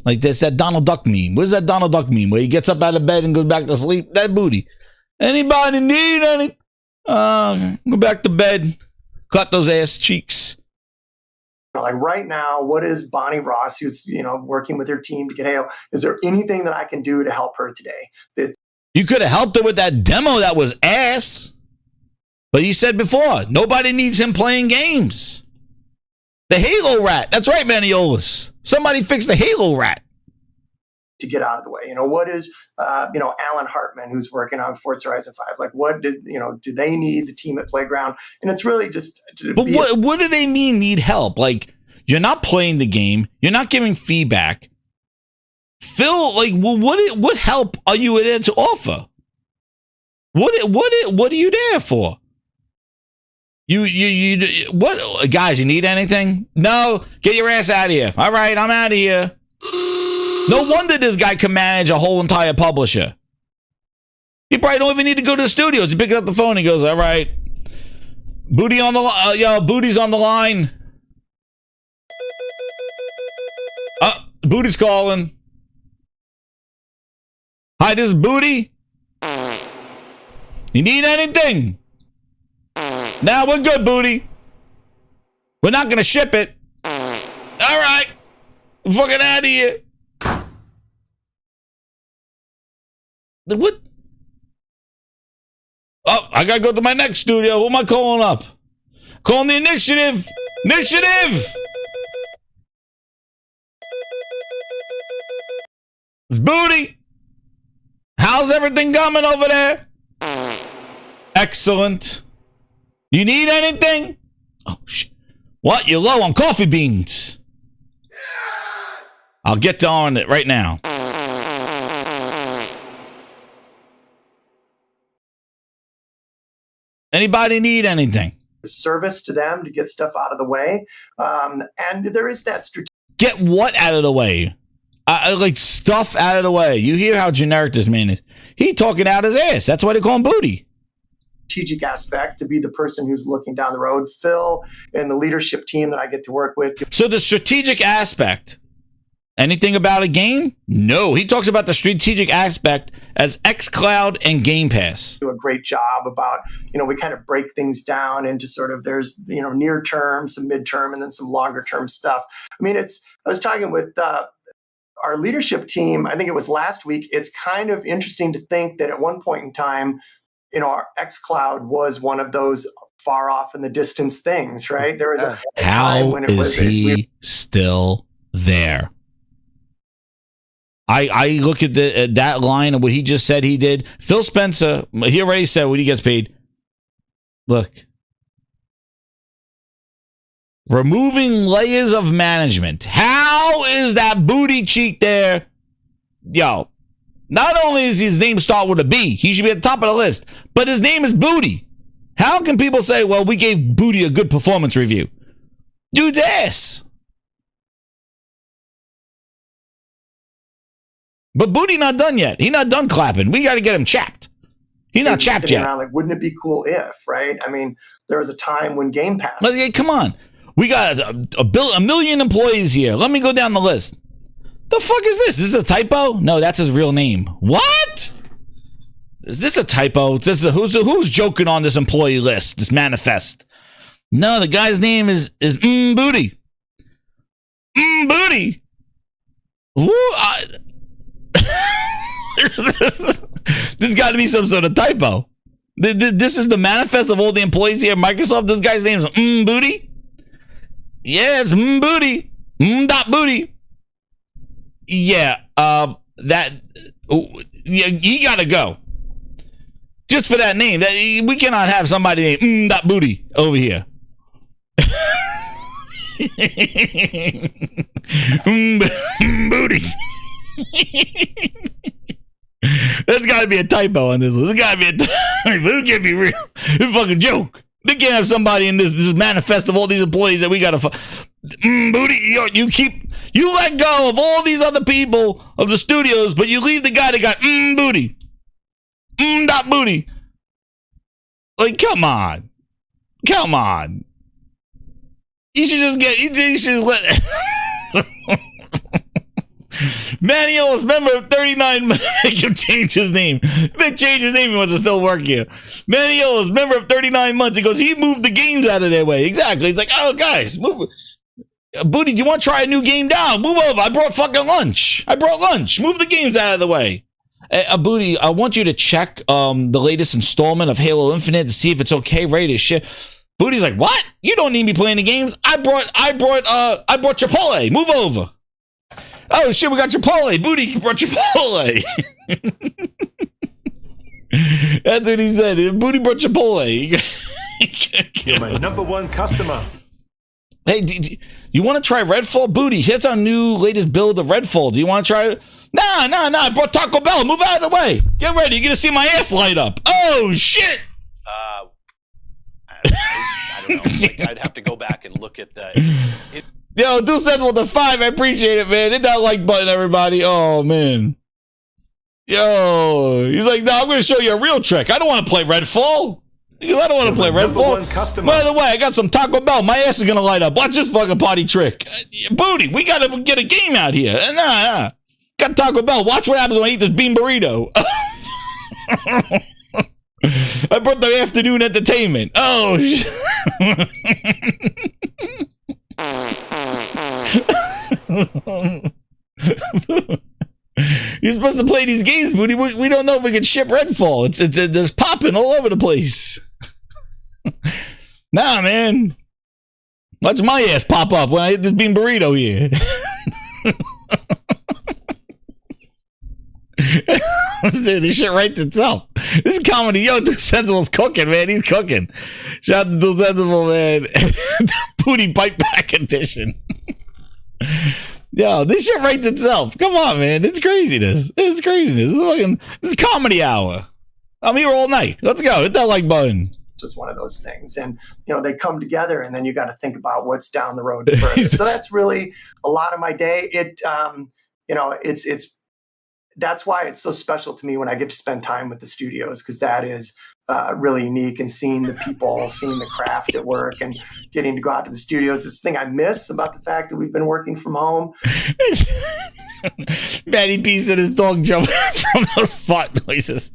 Like there's that Donald Duck meme. Where's that Donald Duck meme where he gets up out of bed and goes back to sleep? That Booty. Anybody need any? Go back to bed. Cut those ass cheeks. Like right now, what is Bonnie Ross, who's working with her team to get Halo? Is there anything that I can do to help her today? You could have helped her with that demo that was ass. But you said before, nobody needs him playing games. The Halo rat. That's right, Maniolis. Somebody fix the Halo rat. To get out of the way. What is, Alan Hartman, who's working on Forza Horizon 5, like what do they need, the team at Playground? And it's really just But what do they mean need help? Like, you're not playing the game. You're not giving feedback. Phil, like, well, what help are you there to offer? What are you there for? What, guys, you need anything? No, get your ass out of here. All right, I'm out of here. No wonder this guy can manage a whole entire publisher. He probably don't even need to go to the studios. He picks up the phone. He goes, all right. Booty on the Booty's on the line. Booty's calling. Hi, this is Booty. You need anything? Nah, we're good, Booty. We're not going to ship it. All right. We're fucking out of here. What? Oh, I gotta go to my next studio. Who am I calling up? Calling the initiative. Initiative! It's Booty. How's everything coming over there? Excellent. You need anything? Oh, shit. What? You're low on coffee beans. I'll get on it right now. Anybody need anything? Service to them to get stuff out of the way. And there is that Get what out of the way? Like stuff out of the way. You hear how generic this man is. He talking out his ass. That's why they call him Booty. Strategic aspect to be the person who's looking down the road. Phil and the leadership team that I get to work with. So the strategic aspect. Anything about a game? No. He talks about the strategic aspect as xCloud and Game Pass. Do a great job about, we kind of break things down into sort of there's, near term, some midterm, and then some longer term stuff. I mean, I was talking with our leadership team, I think it was last week. It's kind of interesting to think that at one point in time, our xCloud was one of those far off in the distance things, right? There was a time when it was. How is he still there? I look at that line and what he just said he did. Phil Spencer, he already said what he gets paid. Look. Removing layers of management. How is that booty cheek there? Yo, not only is his name start with a B, he should be at the top of the list, but his name is Booty. How can people say, well, we gave Booty a good performance review? Dude's ass. But Booty not done yet. He not done clapping. We got to get him chapped. He not chapped yet. Around, like, wouldn't it be cool if, right? I mean, there was a time when Game Pass. Come on. We got a million employees here. Let me go down the list. The fuck is this? Is this a typo? No, that's his real name. What? Is this a typo? Who's joking on this employee list, this manifest? No, the guy's name is Booty. Booty. There's got to be some sort of typo. This is the manifest of all the employees here at Microsoft. This guy's name is Booty. Yeah, it's Booty. Dot Booty. Yeah, he gotta go. Just for that name. We cannot have somebody named Dot Booty over here. Booty. There's gotta be a typo on this list. There's gotta be a typo. It can't be real. It's a fucking joke. They can't have somebody in this manifest of all these employees that we gotta Booty, you let go of all these other people of the studios, but you leave the guy that got Booty. Dot Booty. Like, come on. You should just let Manny Ellis, member of 39, make him change his name. Make change his name, he wants to still work here. Manny Ellis, member of 39 months. He goes, he moved the games out of their way. Exactly. He's like, oh, guys, move. Booty, do you want to try a new game down? Move over. I brought fucking lunch. Move the games out of the way. Booty, I want you to check the latest installment of Halo Infinite to see if it's okay, ready to ship. Booty's like, what? You don't need me playing the games. I brought Chipotle. Move over. Oh shit, we got Chipotle. Booty brought Chipotle. That's what he said. Booty brought Chipotle. You're my number one customer. Hey, you want to try Redfall? Booty, here's our new latest build of Redfall. Do you want to try it? Nah. I brought Taco Bell. Move out of the way. Get ready. You're going to see my ass light up. Oh, shit. I don't know. Like, I'd have to go back and look at that. Yo, do sensible to 5. I appreciate it, man. Hit that like button, everybody. Oh, man. Yo, he's like, no, I'm going to show you a real trick. I don't want to play Redfall. Because I don't want to play Redfall. By the way, I got some Taco Bell. My ass is going to light up. Watch this fucking party trick. Booty, we got to get a game out here. Nah. Got Taco Bell. Watch what happens when I eat this bean burrito. I brought the afternoon entertainment. Oh, shit. You're supposed to play these games, Booty. We don't know if we can ship Redfall. It's popping all over the place. Nah, man. Watch my ass pop up when I hit this bean burrito here. This shit writes itself. This is comedy. Yo, Dude Sensible's cooking, man. He's cooking. Shout out to Dude Sensible, man. Booty Bite Back edition. Yo, this shit writes itself. Come on, man. It's craziness. This is comedy hour. I'm here all night. Let's go. Hit that like button. It's just one of those things. And, they come together and then you got to think about what's down the road further. So that's really a lot of my day. That's why it's so special to me when I get to spend time with the studios, because that is really unique, and seeing the people, seeing the craft at work, and getting to go out to the studios. It's the thing I miss about the fact that we've been working from home. Matty B said his dog jumped from those fart noises.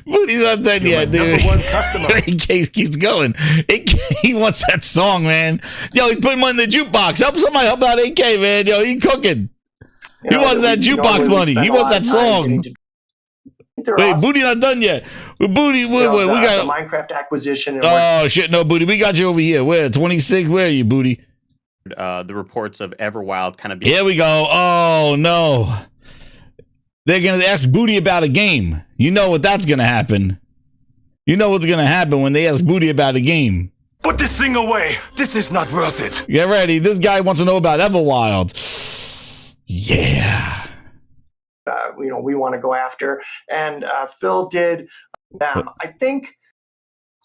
Booty's not done yet, dude. Number one customer. Case keeps going. He wants that song, man. Yo, he put him in the jukebox. Help out AK, man. Yo, he cooking. He wants that jukebox money. He wants that song. They're Wait, awesome. Booty not done yet. Booty, wait, You know, we the got. Minecraft acquisition. And Oh shit, no, Booty, we got you over here. Where 26? Where are you, Booty? The reports of Everwild kind of being Here we go. Oh no, they're gonna ask Booty about a game. You know what that's gonna happen. You know what's gonna happen when they ask Booty about a game. Put this thing away. This is not worth it. Get ready. This guy wants to know about Everwild. Yeah. we want to go after. And Phil did them. I think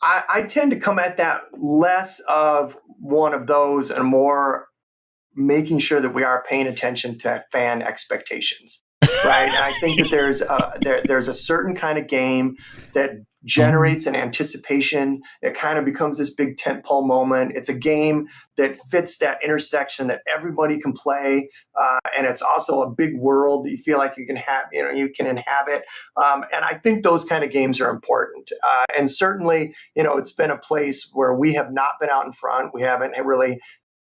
I tend to come at that less of one of those and more making sure that we are paying attention to fan expectations. Right. And I think that there's a certain kind of game that generates an anticipation. It kind of becomes this big tentpole moment. It's a game that fits that intersection that everybody can play, and it's also a big world that you feel like you can have, you can inhabit. And I think those kind of games are important. And certainly, it's been a place where we have not been out in front. We haven't really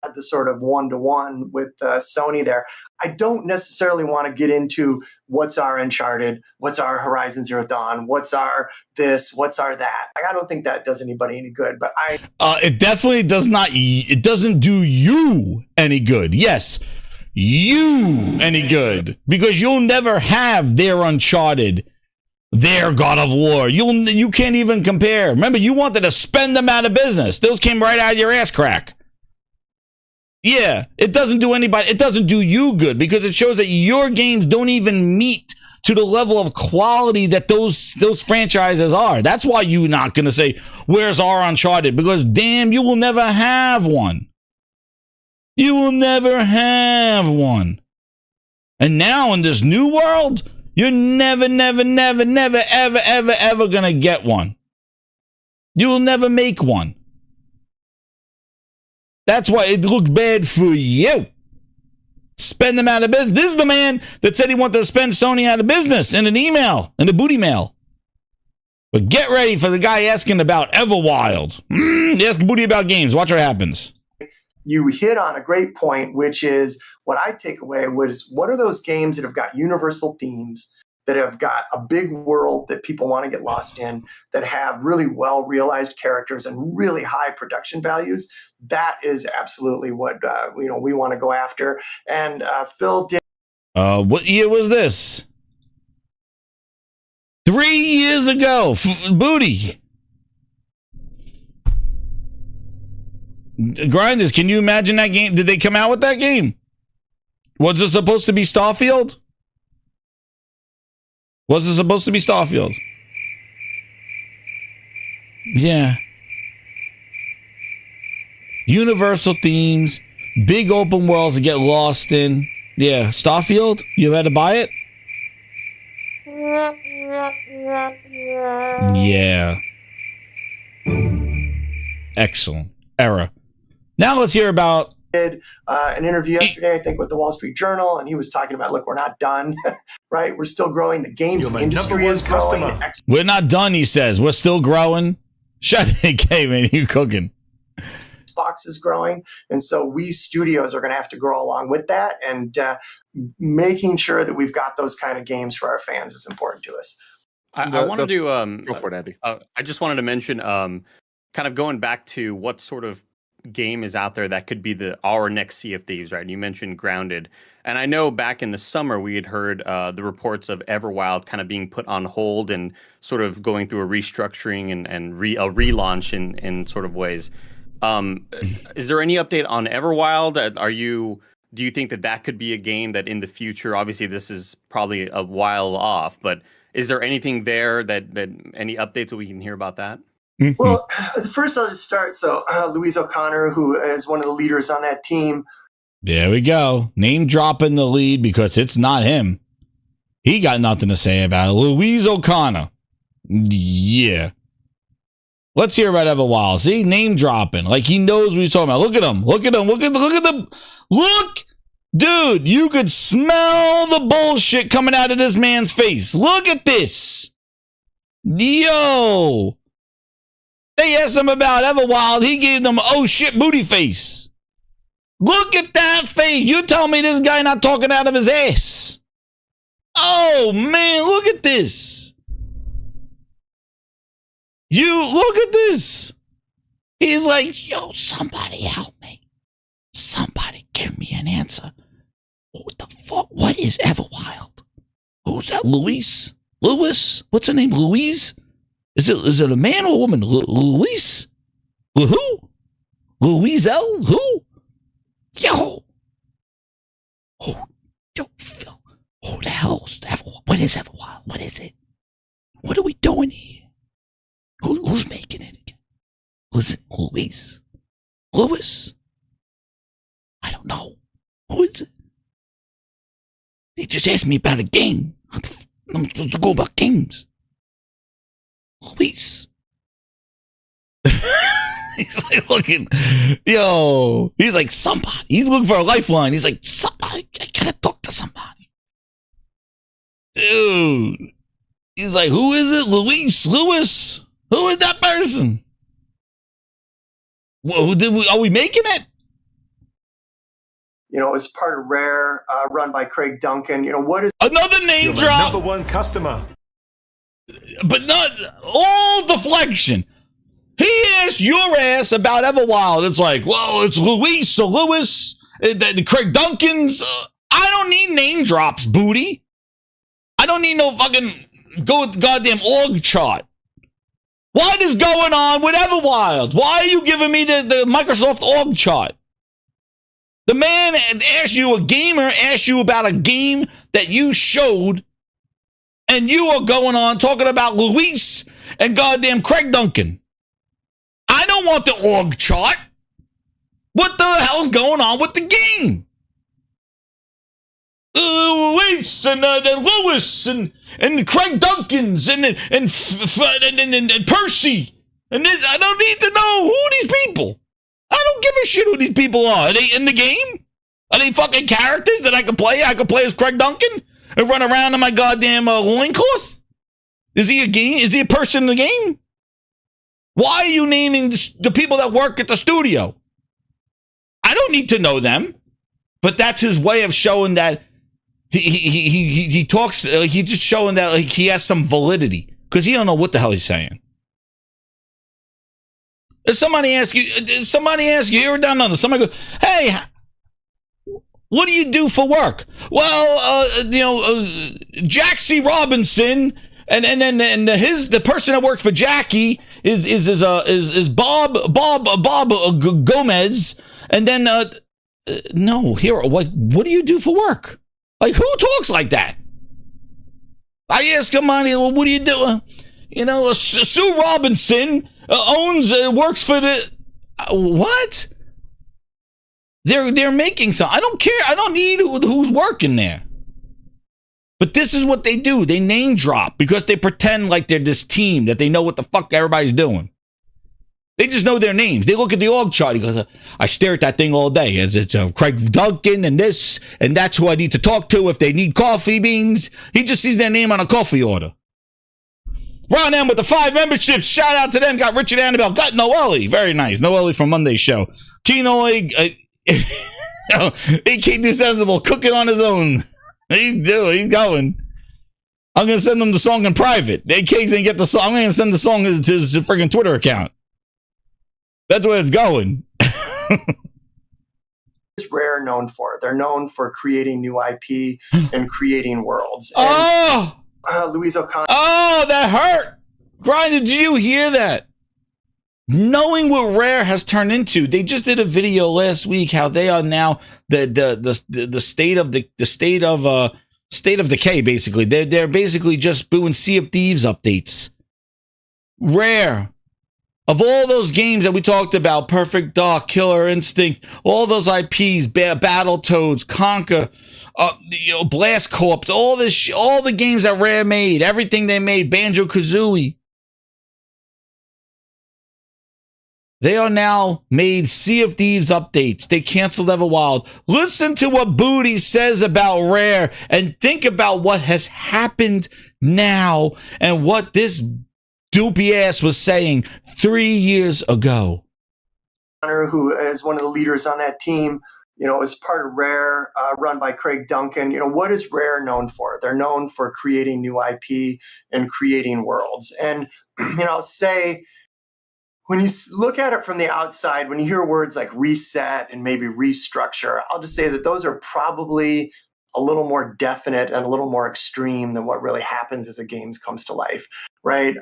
had the sort of one-to-one with Sony there. I don't necessarily want to get into what's our Uncharted, what's our Horizon Zero Dawn, what's our this, what's our that. I don't think that does anybody any good, but it definitely does not. It doesn't do you any good. Yes, you any good, because you'll never have their Uncharted, their God of War. You can't even compare. Remember, you wanted to spend them out of business. Those came right out of your ass crack. Yeah, it doesn't do anybody. It doesn't do you good because it shows that your games don't even meet to the level of quality that those franchises are. That's why you're not going to say, where's our Uncharted? Because damn, you will never have one. You will never have one. And now in this new world, you're never, ever going to get one. You will never make one. That's why it looks bad for you. Spend them out of business. This is the man that said he wanted to spend Sony out of business in an email, in a booty mail. But get ready for the guy asking about Everwild. Ask Booty about games. Watch what happens. You hit on a great point, which is what I take away was what are those games that have got universal themes, that have got a big world that people want to get lost in, that have really well-realized characters and really high production values. That is absolutely what we want to go after. And Phil did. What year was this? 3 years ago. Booty. Grinders, can you imagine that game? Did they come out with that game? Was it supposed to be Starfield? Was it supposed to be Starfield? Yeah. Universal themes, big open worlds to get lost in. Yeah, Starfield? You had to buy it? Yeah. Excellent. Era. Now let's hear about... did an interview yesterday, I think, with the Wall Street Journal, and he was talking about, look, we're not done, right? We're still growing. The games industry is growing. We're not done, he says. We're still growing. Shut the game, man. You cooking. Xbox is growing, and so we studios are going to have to grow along with that, and making sure that we've got those kind of games for our fans is important to us. I wanted to go for it, Andy. I just wanted to mention kind of going back to what sort of game is out there that could be our next Sea of Thieves, right? You mentioned Grounded, and I know back in the summer we had heard the reports of Everwild kind of being put on hold and sort of going through a restructuring and a relaunch in sort of ways. Is there any update on Everwild? Do you think that could be a game that in the future, obviously this is probably a while off, but is there anything there that any updates that we can hear about that? Well, first I'll just start. So Louise O'Connor, who is one of the leaders on that team. There we go. Name dropping the lead because it's not him. He got nothing to say about it. Louise O'Connor. Yeah. Let's hear about Everwild. See, name dropping. Like he knows what he's talking about. Look at him. Look at him. Look at the look. Dude, you could smell the bullshit coming out of this man's face. Look at this. Yo. They asked him about Everwild. He gave them oh shit booty face. Look at that face. You tell me this guy not talking out of his ass. Oh man, look at this. You look at this. He's like, yo, somebody help me. Somebody give me an answer. What the fuck? What is Everwild? Who's that? Luis? Louis? What's her name? Louise? Is it a man or a woman? Luis? Who? Louise L? Who? Yo. Oh, yo, Phil. Who the hell is Everwild? What is Everwild? What is it? What are we doing here? Who's making it again? Was it Luis? Louis? I don't know. Who is it? They just asked me about a game. I'm supposed to go about games. Luis. He's like looking, yo. He's like, somebody. He's looking for a lifeline. He's like, somebody. I gotta talk to somebody. Dude. He's like, who is it? Luis? Louis? Who is that person? Well, are we making it? You know, it was part of Rare, run by Craig Duncan. You know, what is another name drop? Number one customer. But not all deflection. He asked your ass about Everwild. It's like, well, it's Luis or Louis, Craig Duncan's. I don't need name drops, booty. I don't need no fucking goddamn org chart. What is going on with Everwild? Why are you giving me the Microsoft org chart? The man asked you, a gamer asked you about a game that you showed, and you are going on talking about Luis and goddamn Craig Duncan. I don't want the org chart. What the hell's going on with the game? Luis and Lewis and Craig Duncans and Percy. And this, I don't need to know who these people. I don't give a shit who these people are. Are they in the game? Are they fucking characters that I can play? I can play as Craig Duncan and run around in my goddamn loincloth? Is he a game? Is he a person in the game? Why are you naming the people that work at the studio? I don't need to know them, but that's his way of showing that he talks. He's just showing that like he has some validity because he don't know what the hell he's saying. If somebody asks you, you're down under. Somebody goes, "Hey, what do you do for work?" Well, Jaxie Robinson, and the person that worked for Jackie is Bob Gomez, and then no, here, what do you do for work? Like, who talks like that? I ask somebody, well, what do you do? Sue Robinson works for the what? They're making some. I don't care. I don't need who's working there. But this is what they do. They name drop because they pretend like they're this team that they know what the fuck everybody's doing. They just know their names. They look at the org chart. He goes, I stare at that thing all day. It's Craig Duncan and this, and that's who I need to talk to if they need coffee beans. He just sees their name on a coffee order. Ron M with the 5 memberships. Shout out to them. Got Richard Annabelle. Got Noelle. Very nice. Noelle from Monday's show. Kenoy. AK Too Sensible. Cooking on his own. He's going. I'm going to send them the song in private. AK's going to get the song. I'm going to send the song to his freaking Twitter account. That's where it's going. Rare known for? They're known for creating new IP and creating worlds. And, Louise O'Connor. Oh, that hurt. Brian, did you hear that? Knowing what Rare has turned into, they just did a video last week how they are now the state of decay. Basically, they're basically just doing Sea of Thieves updates. Rare, of all those games that we talked about, Perfect Dark, Killer Instinct, all those IPs, Battletoads, Conquer, Blast Corp, all the games that Rare made, everything they made, Banjo-Kazooie. They are now made Sea of Thieves updates. They canceled Everwild. Listen to what Booty says about Rare and think about what has happened now and what this doopy ass was saying 3 years ago. Who is one of the leaders on that team, as part of Rare, run by Craig Duncan. What is Rare known for? They're known for creating new IP and creating worlds. And, say, when you look at it from the outside, when you hear words like reset and maybe restructure, I'll just say that those are probably a little more definite and a little more extreme than what really happens as a game comes to life, right?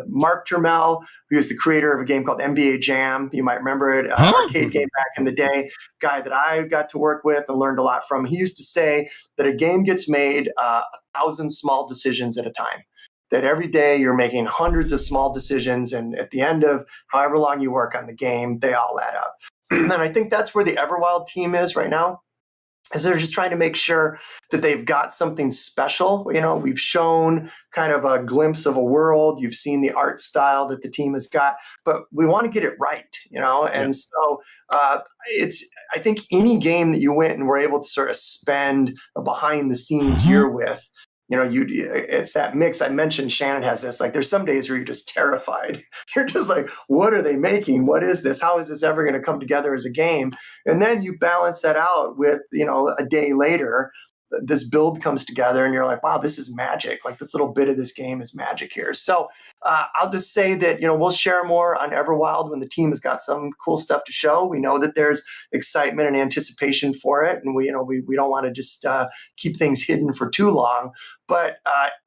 Mark Turmel, who is the creator of a game called NBA Jam, you might remember it, arcade game back in the day, guy that I got to work with and learned a lot from. He used to say that a game gets made 1,000 small decisions at a time. That every day you're making hundreds of small decisions, and at the end of however long you work on the game, they all add up. And I think that's where the Everwild team is right now, is they're just trying to make sure that they've got something special. We've shown kind of a glimpse of a world. You've seen the art style that the team has got, but we want to get it right, And so I think any game that you went and were able to sort of spend a behind the scenes year with, it's that mix. I mentioned Shannon has this, like there's some days where you're just terrified. You're just like, what are they making? What is this? How is this ever going to come together as a game? And then you balance that out with, a day later, this build comes together and you're like, wow, this is magic. Like this little bit of this game is magic here. So I'll just say that, we'll share more on Everwild when the team has got some cool stuff to show. We know that there's excitement and anticipation for it. And we don't want to just keep things hidden for too long, but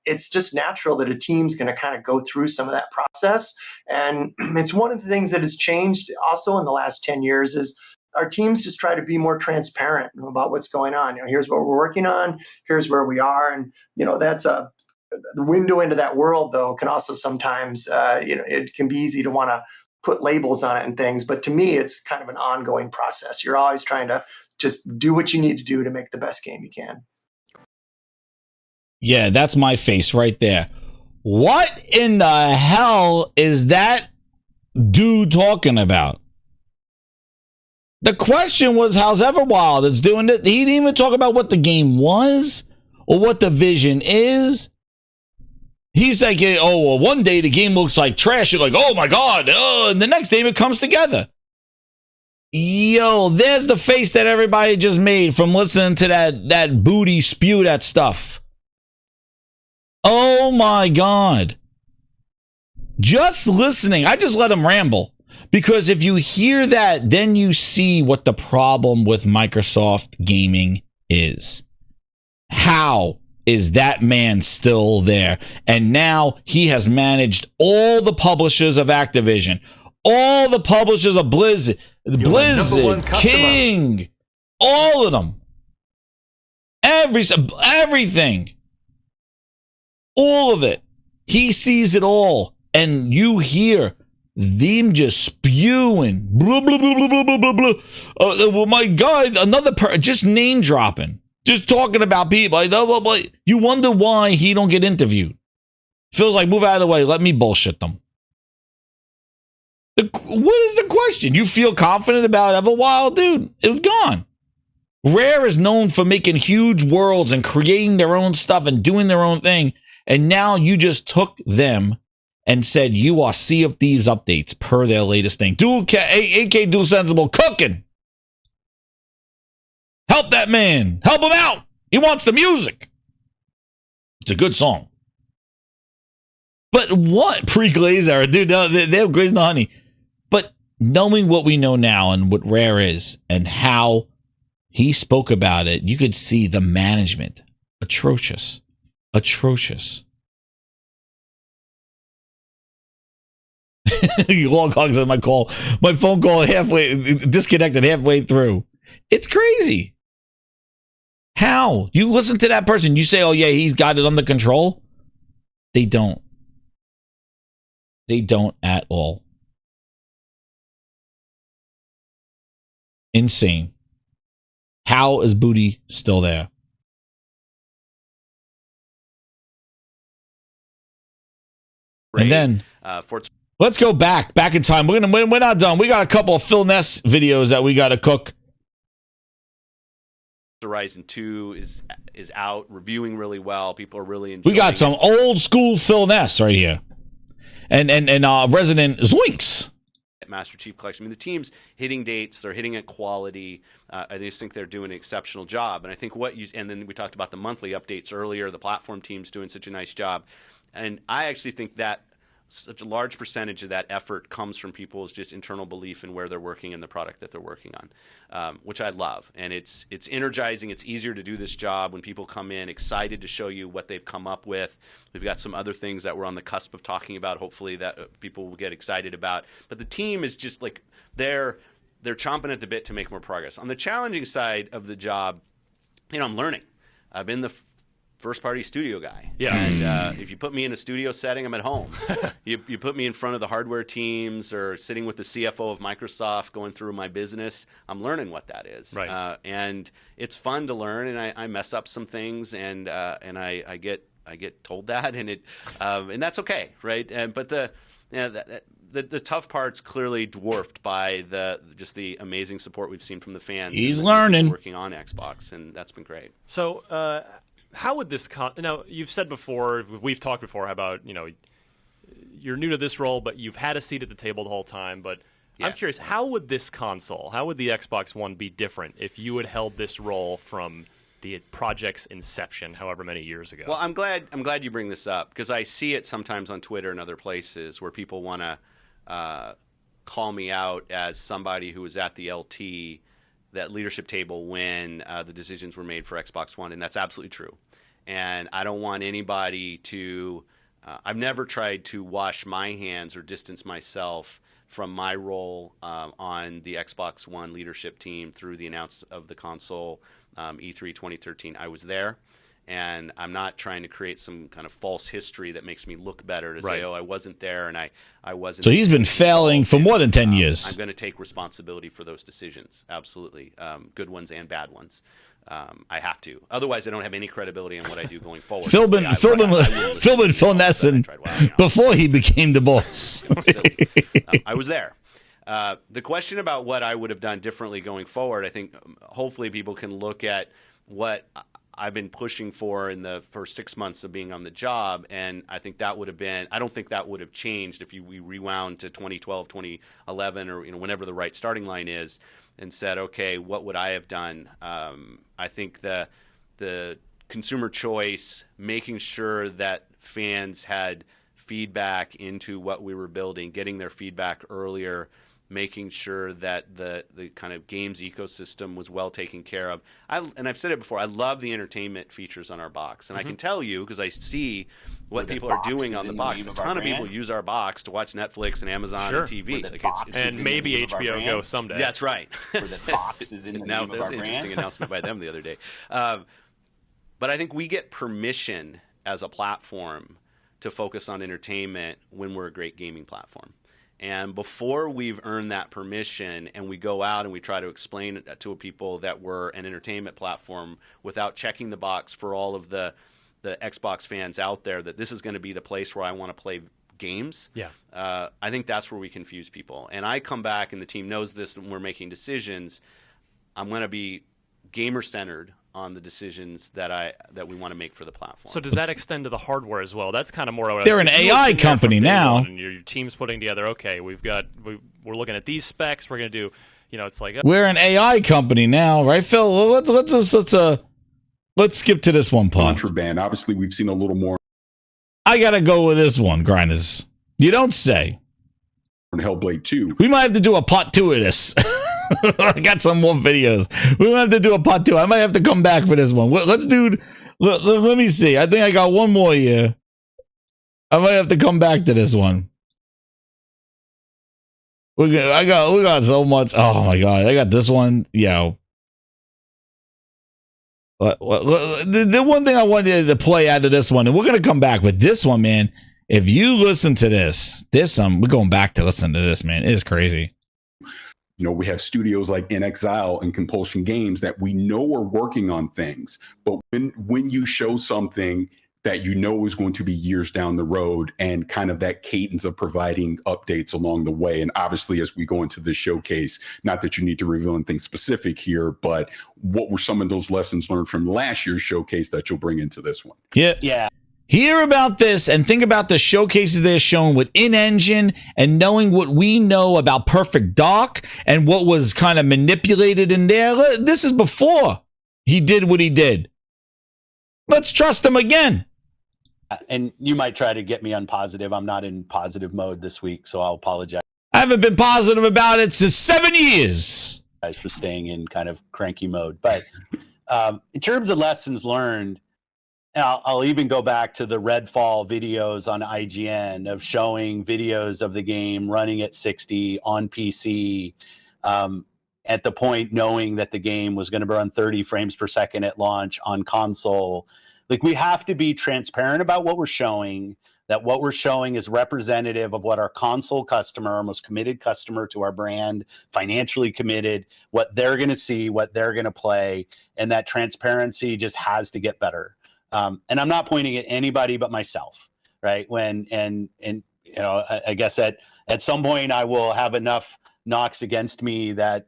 it's just natural that a team's going to kind of go through some of that process. And it's one of the things that has changed also in the last 10 years is our teams just try to be more transparent about what's going on. Here's what we're working on. Here's where we are. And, that's the window into that world, though, can also sometimes, it can be easy to want to put labels on it and things. But to me, it's kind of an ongoing process. You're always trying to just do what you need to do to make the best game you can. Yeah, that's my face right there. What in the hell is that dude talking about? The question was, how's Everwild? It's doing it. He didn't even talk about what the game was or what the vision is. He's like, oh, well, one day the game looks like trash. You're like, oh my God. And the next day it comes together. Yo, there's the face that everybody just made from listening to that booty spew that stuff. Oh my God. Just listening. I just let him ramble. Because if you hear that, then you see what the problem with Microsoft gaming is. How is that man still there? And now he has managed all the publishers of Activision, all the publishers of Blizzard, King, all of them. Everything. All of it. He sees it all. And you hear them just spewing, blah, blah, blah, blah, blah, blah, blah, blah. Oh my God, just name dropping, just talking about people. Like, you wonder why he don't get interviewed. Feels like, move out of the way, let me bullshit them. What is the question? You feel confident about Everwild, dude? It was gone. Rare is known for making huge worlds and creating their own stuff and doing their own thing. And now you just took them and said you are Sea of Thieves updates per their latest thing. AK Dual Sensible cooking. Help that man. Help him out. He wants the music. It's a good song. But what? Pre-Glaze era. Dude, they have Glaze no honey. But knowing what we know now and what Rare is and how he spoke about it, you could see the management. Atrocious. Long hogs on my phone call disconnected halfway through. It's crazy. How? You listen to that person, you say, oh yeah, he's got it under control. They don't at all. Insane. How is Booty still there? Right. And then let's go back in time. We're not done. We got a couple of PHILNESS videos that we got to cook. Horizon 2 is out, reviewing really well. People are really enjoying. We got some old school PHILNESS right here, and resident Zoinks. Master Chief Collection. I mean, the team's hitting dates, they're hitting at quality. I just think they're doing an exceptional job. And I think and then we talked about the monthly updates earlier. The platform team's doing such a nice job. And I actually think that such a large percentage of that effort comes from people's just internal belief in where they're working and the product that they're working on, which I love. And it's energizing. It's easier to do this job when people come in excited to show you what they've come up with. We've got some other things that we're on the cusp of talking about, hopefully, that people will get excited about. But the team is just like they're chomping at the bit to make more progress. On the challenging side of the job, I'm learning. I've been the first-party studio guy. Yeah. And if you put me in a studio setting, I'm at home. You put me in front of the hardware teams or sitting with the CFO of Microsoft going through my business, I'm learning what that is. Right. And it's fun to learn, and I mess up some things, and I get told that, and that's okay, right? But the tough part's clearly dwarfed by just the amazing support we've seen from the fans. He's learning. Working on Xbox, and that's been great. So, how would this now you've said before, we've talked before about you're new to this role, but you've had a seat at the table the whole time. But I'm curious, how would this console, how would the Xbox One be different if you had held this role from the project's inception, however many years ago? Well, I'm glad you bring this up, because I see it sometimes on Twitter and other places where people want to call me out as somebody who was at the LT, that leadership table, when the decisions were made for Xbox One, and that's absolutely true. And I don't want anybody to I've never tried to wash my hands or distance myself from my role on the Xbox One leadership team through the announcement of the console, E3 2013. I was there, and I'm not trying to create some kind of false history that makes me look better to say, oh, I wasn't there and I wasn't. So he's been failing for more than 10 years. I'm going to take responsibility for those decisions, absolutely, good ones and bad ones. I have to. Otherwise, I don't have any credibility in what I do going forward. Phil been PHILNESS before he became the boss. I was there. The question about what I would have done differently going forward, I think hopefully people can look at what I've been pushing for in the first 6 months of being on the job, and I think that would have been, I don't think that would have changed if we rewound to 2012, 2011, or whenever the right starting line is, and said, okay, what would I have done? I think the consumer choice, making sure that fans had feedback into what we were building, getting their feedback earlier, making sure that the kind of games ecosystem was well taken care of. And I've said it before, I love the entertainment features on our box. And I can tell you, because I see what people are doing on the box. A ton of people use our box to watch Netflix and Amazon and TV. And maybe HBO Go someday. That's right. Where the box is in the name of our brand. That was an interesting announcement by them the other day. But I think we get permission as a platform to focus on entertainment when we're a great gaming platform. And before we've earned that permission and we go out and we try to explain to people that we're an entertainment platform without checking the box for all of the Xbox fans out there that this is going to be the place where I want to play games, I think that's where we confuse people. And I come back, and the team knows this, and we're making decisions. I'm going to be gamer-centered on the decisions that we want to make for the platform. So does that extend to the hardware as well? That's kind of more. They're an AI company now. And your team's putting together. Okay, we're looking at these specs. We're going to do. It's like we're an AI company now, right, Phil? Well, let's skip to this one part. Contraband. Obviously, we've seen a little more. I gotta go with this one, Grinders. You don't say. On Hellblade 2. We might have to do a part 2 of this. I got some more videos. We might have to do a part 2. I might have to come back for this one. Let's do. Let me see. I think I got one more here. I might have to come back to this one. We got so much. Oh my god! I got this one. Yo. The one thing I wanted to play out of this one, and we're gonna come back with this one, man. If you listen to this, we're going back to listen to this, man. It is crazy. We have studios like In Exile and Compulsion Games that we know are working on things. But when you show something that is going to be years down the road, and kind of that cadence of providing updates along the way, and obviously as we go into this showcase, not that you need to reveal anything specific here, but what were some of those lessons learned from last year's showcase that you'll bring into this one? Yeah. hear about this and think about the showcases they're showing with in-engine and knowing what we know about Perfect Dark and what was kind of manipulated in there. This is before he did what he did. Let's trust him again. And you might try to get me on positive. I'm not in positive mode this week, so I'll apologize. I haven't been positive about it since 7 years. For staying in kind of cranky mode. But in terms of lessons learned, and I'll even go back to the Redfall videos on IGN of showing videos of the game running at 60 on PC at the point knowing that the game was going to run 30 frames per second at launch on console. Like, we have to be transparent about what we're showing, that what we're showing is representative of what our console customer, our most committed customer to our brand, financially committed, what they're going to see, what they're going to play, and that transparency just has to get better. And I'm not pointing at anybody but myself, right? And you know, I guess at some point I will have enough knocks against me that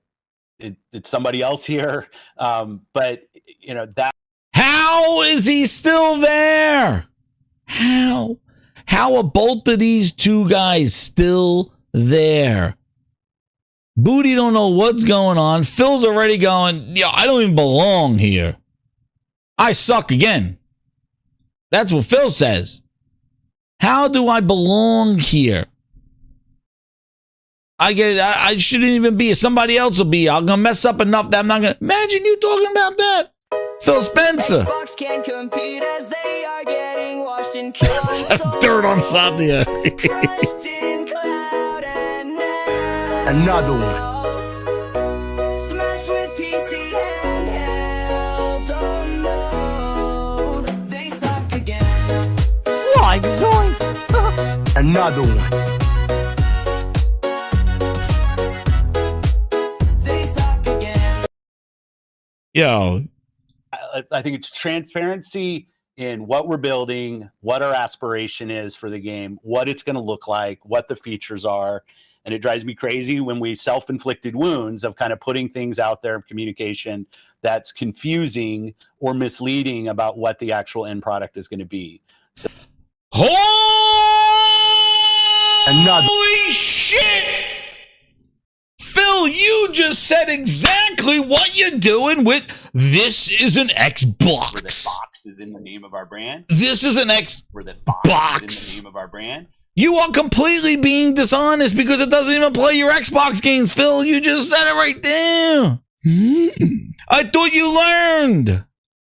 it's somebody else here. But you know, that. How is he still there? How are both of these two guys still there? Booty don't know what's going on. Phil's already going, yo, I don't even belong here. I suck again. That's what Phil says. How do I belong here? I shouldn't even be. Somebody else will be. I'm gonna mess up enough that I'm not gonna. Imagine you talking about that. Phil Spencer. Xbox can't compete as they are getting washed in console. Dirt on Satya. Crushed in cloud and now. Another one. Smashed with PC handhelds. Oh no, they suck again. Like Zoinks. Another one. They suck again. Yo. I think it's transparency in what we're building, what our aspiration is for the game, what it's going to look like, what the features are. And it drives me crazy when we self-inflicted wounds of kind of putting things out there of communication that's confusing or misleading about what the actual end product is going to be. So, holy shit! Phil, you just said exactly what you're doing with this is an Xbox. Where the box is in the name of our brand. This is an Xbox. Where the box is in the name of our brand. You are completely being dishonest because it doesn't even play your Xbox games, Phil. You just said it right there. I thought you learned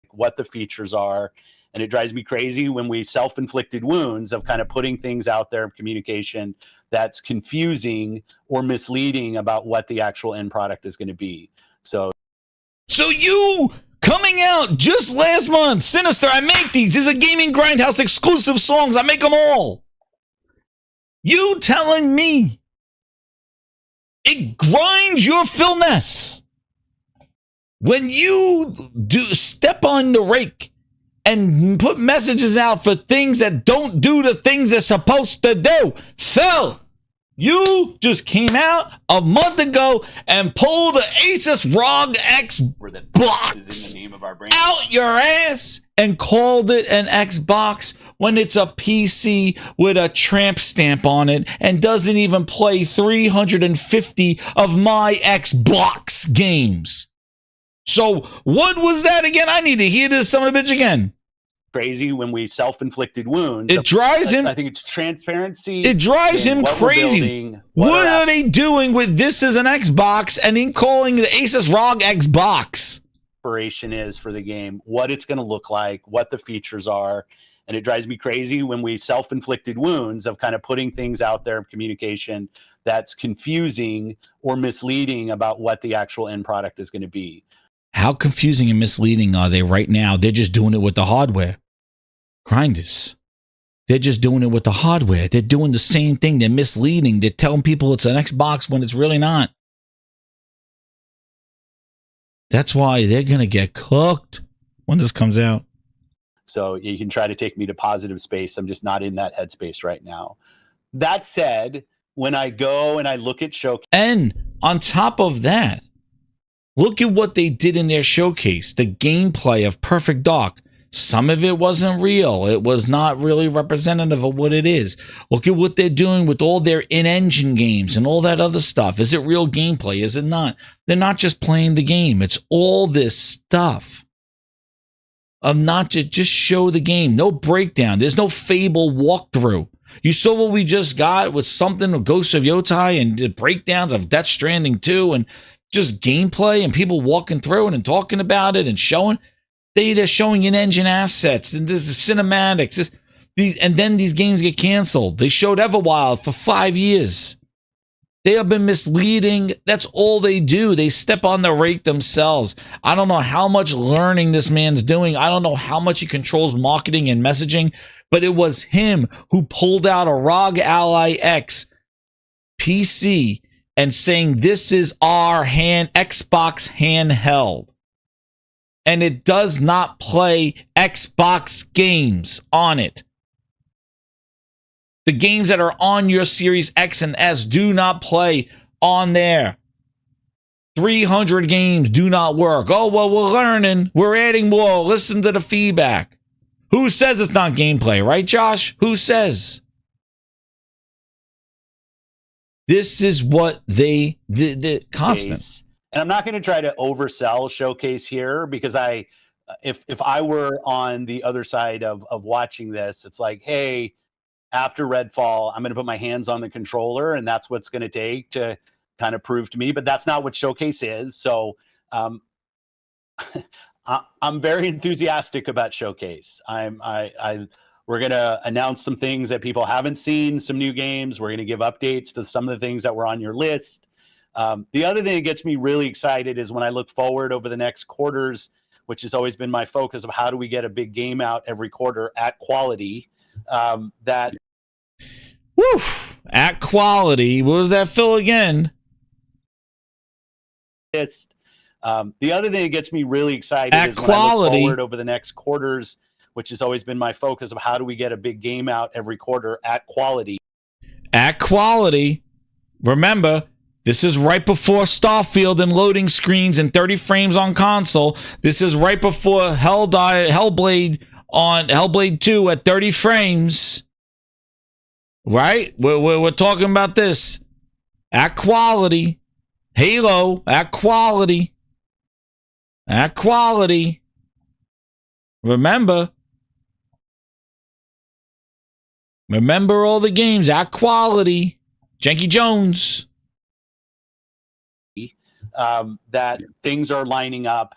what the features are. And it drives me crazy when we self-inflicted wounds of kind of putting things out there of communication that's confusing or misleading about what the actual end product is going to be. So you coming out just last month, Sinister, I make these. These are Gaming Grindhouse exclusive songs. I make them all. You telling me it grinds your PHILNESS when you do step on the rake and put messages out for things that don't do the things they're supposed to do. Phil, you just came out a month ago and pulled the Asus ROG Xbox out your ass and called it an Xbox when it's a PC with a tramp stamp on it and doesn't even play 350 of my Xbox games. So what was that again? I need to hear this son of a bitch again. Crazy when we self-inflicted wounds. It drives him. I think it's transparency. It drives him crazy. What are they doing with this as an Xbox and then calling the Asus ROG Xbox? Aspiration is for the game, what it's going to look like, what the features are. And it drives me crazy when we self-inflicted wounds of kind of putting things out there of communication that's confusing or misleading about what the actual end product is going to be. How confusing and misleading are they right now? They're just doing it with the hardware. Grinders. They're just doing it with the hardware. They're doing the same thing. They're misleading. They're telling people it's an Xbox when it's really not. That's why they're going to get cooked when this comes out. So you can try to take me to positive space. I'm just not in that headspace right now. That said, when I go and I look at showcase. And on top of that, look at what they did in their showcase. The gameplay of Perfect Dark. Some of it wasn't real. It was not really representative of what it is. Look at what they're doing with all their in-engine games and all that other stuff. Is it real gameplay? Is it not? They're not just playing the game. It's all this stuff of not just show the game. No breakdown. There's no Fable walkthrough. You saw what we just got with something with Ghosts of Yotai and the breakdowns of Death Stranding 2 and just gameplay and people walking through it and talking about it and showing. They're showing in-engine assets and this is cinematics. And then these games get canceled. They showed Everwild for 5 years. They have been misleading. That's all they do. They step on the rake themselves. I don't know how much learning this man's doing. I don't know how much he controls marketing and messaging, but it was him who pulled out a ROG Ally X PC and saying, this is our Xbox handheld. And it does not play Xbox games on it. The games that are on your Series X and S do not play on there. 300 games do not work. Oh, well, we're learning. We're adding more. Listen to the feedback. Who says it's not gameplay, right, Josh? Who says? This is what the constant. And I'm not going to try to oversell Showcase here because if I were on the other side of watching this, it's like, hey, after Redfall, I'm going to put my hands on the controller and that's what's going to take to kind of prove to me. But that's not what Showcase is. So I'm very enthusiastic about Showcase. We're going to announce some things that people haven't seen, some new games. We're going to give updates to some of the things that were on your list. The other thing that gets me really excited is when I look forward over the next quarters, which has always been my focus of how do we get a big game out every quarter at quality. At quality. What was that, Phil, again? The other thing that gets me really excited at is quality. When I look forward over the next quarters, which has always been my focus of how do we get a big game out every quarter at quality. At quality. Remember, this is right before Starfield and loading screens and 30 frames on console. This is right before Hellblade on Hellblade 2 at 30 frames. Right? We're talking about this. At quality. Halo at quality. At quality. Remember all the games at quality. Janky Jones. That things are lining up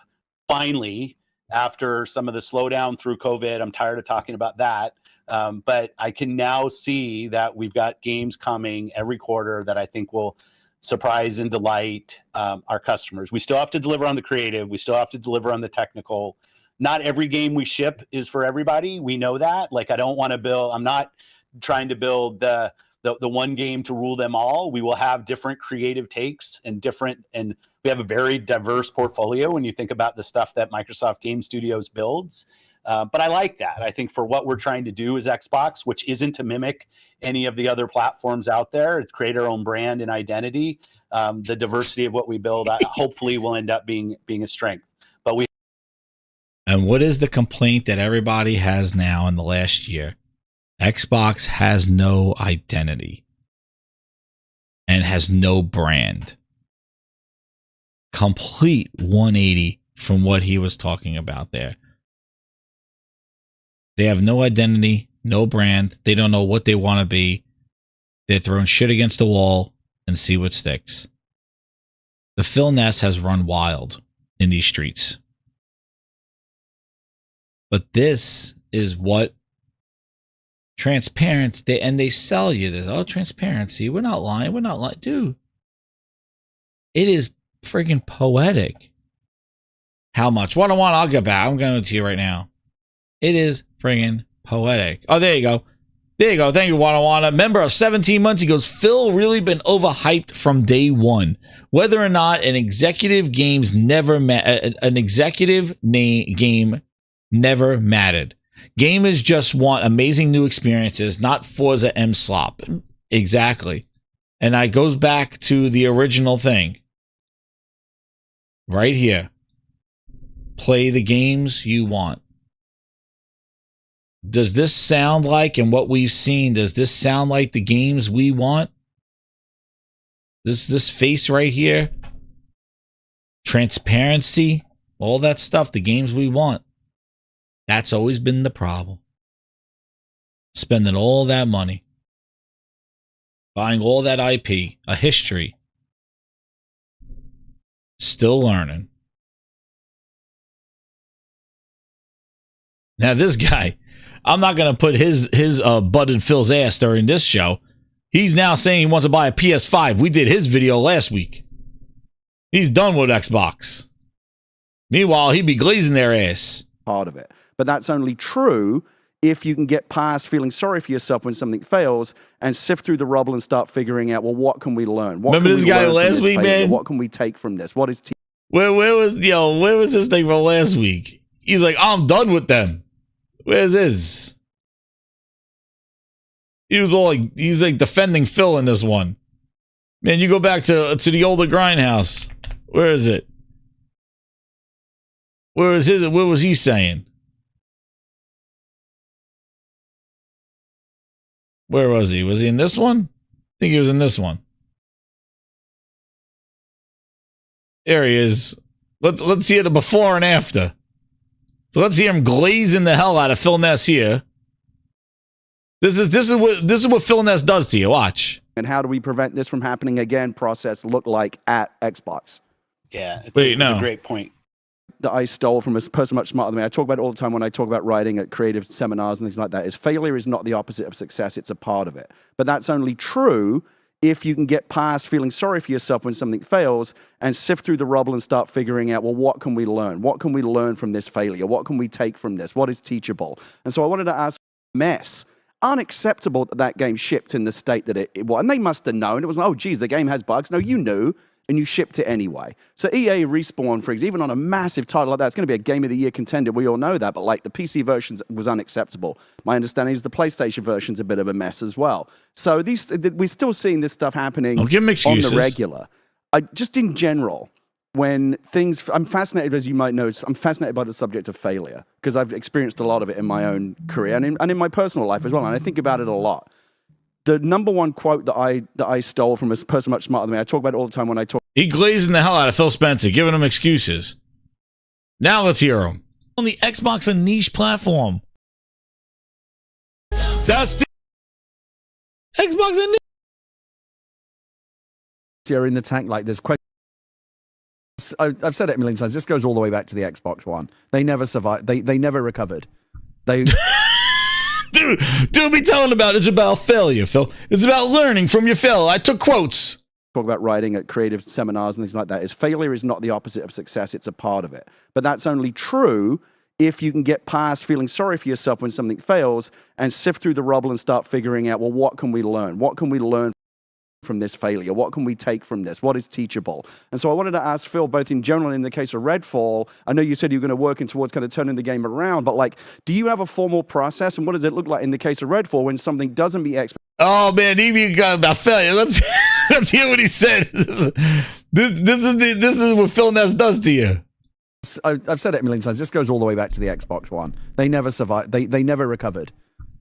finally after some of the slowdown through COVID. I'm tired of talking about that. But I can now see that we've got games coming every quarter that I think will surprise and delight our customers. We still have to deliver on the creative. We still have to deliver on the technical. Not every game we ship is for everybody. We know that. Like, I'm not trying to build the one game to rule them all. We will have different creative takes and we have a very diverse portfolio when you think about the stuff that Microsoft Game Studios builds. But I like that. I think for what we're trying to do as Xbox, which isn't to mimic any of the other platforms out there, it's create our own brand and identity. The diversity of what we build, hopefully, will end up being a strength. And what is the complaint that everybody has now in the last year? Xbox has no identity and has no brand. Complete 180 from what he was talking about there. They have no identity, no brand. They don't know what they want to be. They're throwing shit against the wall and see what sticks. The PHILNESS has run wild in these streets. But this is what transparency, and they sell you this. Oh, transparency. We're not lying. We're not lying. Dude, it is friggin' poetic. How much? 101, I'll get back. I'm going to you right now. It is friggin' poetic. Oh, there you go. There you go. Thank you, Wana. Member of 17 months. He goes, Phil really been overhyped from day one. Whether or not an executive game never mattered. Gamers just want amazing new experiences, not Forza M slop. Exactly. And it goes back to the original thing. Right here. Play the games you want. Does this sound like, and what we've seen, does this sound like the games we want? This face right here, transparency, all that stuff, the games we want. That's always been the problem. Spending all that money, buying all that IP, a history, still learning. Now this guy, I'm not going to put his butt in Phil's ass during this show. He's now saying he wants to buy a PS5. We did his video last week. He's done with Xbox. Meanwhile, he'd be glazing their ass. Part of it. But that's only true if you can get past feeling sorry for yourself when something fails and sift through the rubble and start figuring out, well, what can we learn? What Remember this guy last week, man? What can we take from this? What is where was this thing from last week? He's like, I'm done with them. Where's his? He was all like, he's like defending Phil in this one. Man, you go back to the older Grindhouse. Where is it? Where was his? What was he saying? Where was he? Was he in this one? I think he was in this one. There he is. Let's hear the before and after. So let's hear him glazing the hell out of PHILNESS here. This is what PHILNESS does to you. Watch. And how do we prevent this from happening again? Process look like at Xbox. Yeah, it's a great point. That I stole from a person much smarter than me. I talk about it all the time when I talk about writing at creative seminars and things like that. Is failure is not the opposite of success. It's a part of it. But that's only true if you can get past feeling sorry for yourself when something fails and sift through the rubble and start figuring out, well, what can we learn? What can we learn from this failure? What can we take from this? What is teachable? And so I wanted to ask Mess, unacceptable that that game shipped in the state that it was. And they must have known. It was like, oh, geez, the game has bugs. No, you knew, and you shipped it anyway. So EA Respawn, for example, even on a massive title like that, it's going to be a Game of the Year contender. We all know that. But like the PC version was unacceptable. My understanding is the PlayStation version's a bit of a mess as well. So we're still seeing this stuff happening on the regular. Just in general, when things, I'm fascinated, as you might know, I'm fascinated by the subject of failure because I've experienced a lot of it in my own career and in my personal life as well. And I think about it a lot. The number one quote that I stole from a person much smarter than me, I talk about it all the time when I talk. He glazing the hell out of Phil Spencer, giving him excuses. Now let's hear him. On the Xbox, a niche platform. That's the Xbox a niche. You're in the tank like this. I've said it a million times. This goes all the way back to the Xbox One. They never survived. They never recovered. They. Dude, be telling about it's about failure, Phil. It's about learning from your fail. I took quotes. Talk about writing at creative seminars and things like that. Is failure is not the opposite of success. It's a part of it. But that's only true if you can get past feeling sorry for yourself when something fails and sift through the rubble and start figuring out, well, what can we learn? What can we learn from this failure? What can we take from this? What is teachable? And so I wanted to ask Phil, both in general and in the case of Redfall, I know you said you were going to work towards kind of turning the game around, but like, do you have a formal process? And what does it look like in the case of Redfall when something doesn't meet expectations? Oh man, he got about failure. Let's hear what he said. This is what PHILNESS does to you. I've said it a million times. This goes all the way back to the Xbox One. They never survived. They never recovered.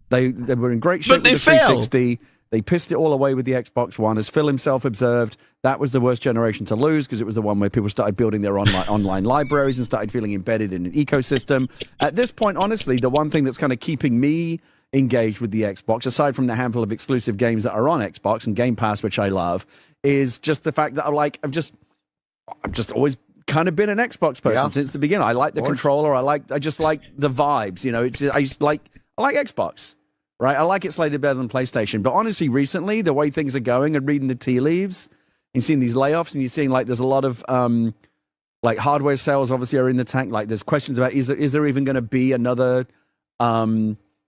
They were in great shape with the 360. They pissed it all away with the Xbox One. As Phil himself observed, that was the worst generation to lose because it was the one where people started building their online libraries and started feeling embedded in an ecosystem. At this point, honestly, the one thing that's kind of keeping me engaged with the Xbox, aside from the handful of exclusive games that are on Xbox and Game Pass, which I love, is just the fact that I've just always kind of been an Xbox person since the beginning. I like the controller. I just like the vibes. You know, I like Xbox. Right, I like it slightly better than PlayStation. But honestly, recently, the way things are going and reading the tea leaves and seeing these layoffs and you're seeing like there's a lot of like hardware sales obviously are in the tank. Like there's questions about is there even going to be another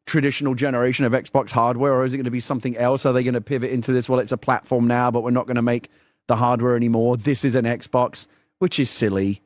traditional generation of Xbox hardware, or is it going to be something else? Are they going to pivot into this? Well, it's a platform now, but we're not going to make the hardware anymore. This is an Xbox, which is silly.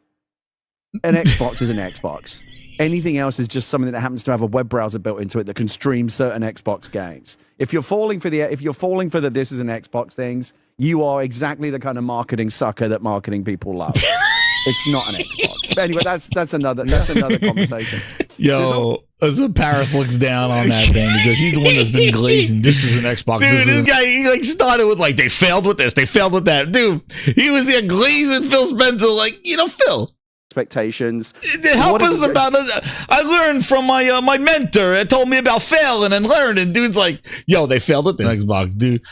An Xbox is an Xbox. Anything else is just something that happens to have a web browser built into it that can stream certain Xbox games. If you're falling for the this is an Xbox things, you are exactly the kind of marketing sucker that marketing people love. It's not an Xbox. But anyway, that's another conversation. Yo, as Paris looks down on that thing because he's the one that's been glazing. This is an Xbox. Dude, this guy, he like started with like, they failed with this, they failed with that. Dude, he was there glazing Phil Spencer like, Phil. Expectations. Help us about it. I learned from my my mentor. It told me about failing and learning. Dude's like, yo, they failed at this Xbox, dude.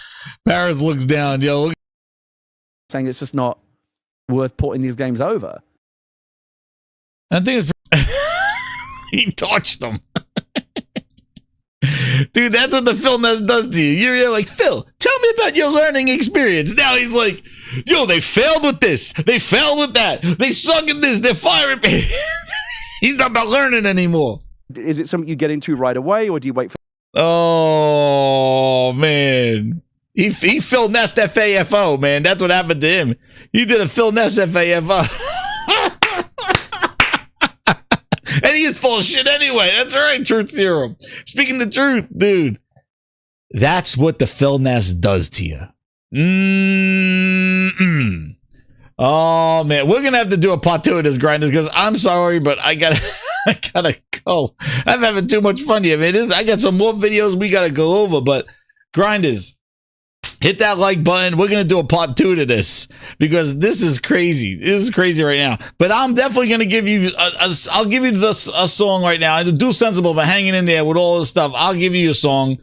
Paris looks down, yo. Look. Saying it's just not worth porting these games over. I think it's he touched them. Dude, that's what the PHILNESS does to you. You're like, Phil, tell me about your learning experience. Now he's like, yo, they failed with this. They failed with that. They suck at this. They're firing me. He's not about learning anymore. Is it something you get into right away, or do you wait for... Oh, man. He PHILNESS FAFO, man. That's what happened to him. He did a PHILNESS FAFO. And he is full of shit anyway. That's right, Truth Serum. Speaking the truth, dude. That's what the PHILNESS does to you. Oh, man. We're going to have to do a part 2 of this, Grinders, because I'm sorry, but I gotta go. I'm having too much fun here, man. I got some more videos we got to go over, but Grinders, hit that like button. We're going to do a part 2 to this because this is crazy. This is crazy right now. But I'm definitely going to give you, I'll give you a song right now. I do Sensible, but hanging in there with all this stuff. I'll give you a song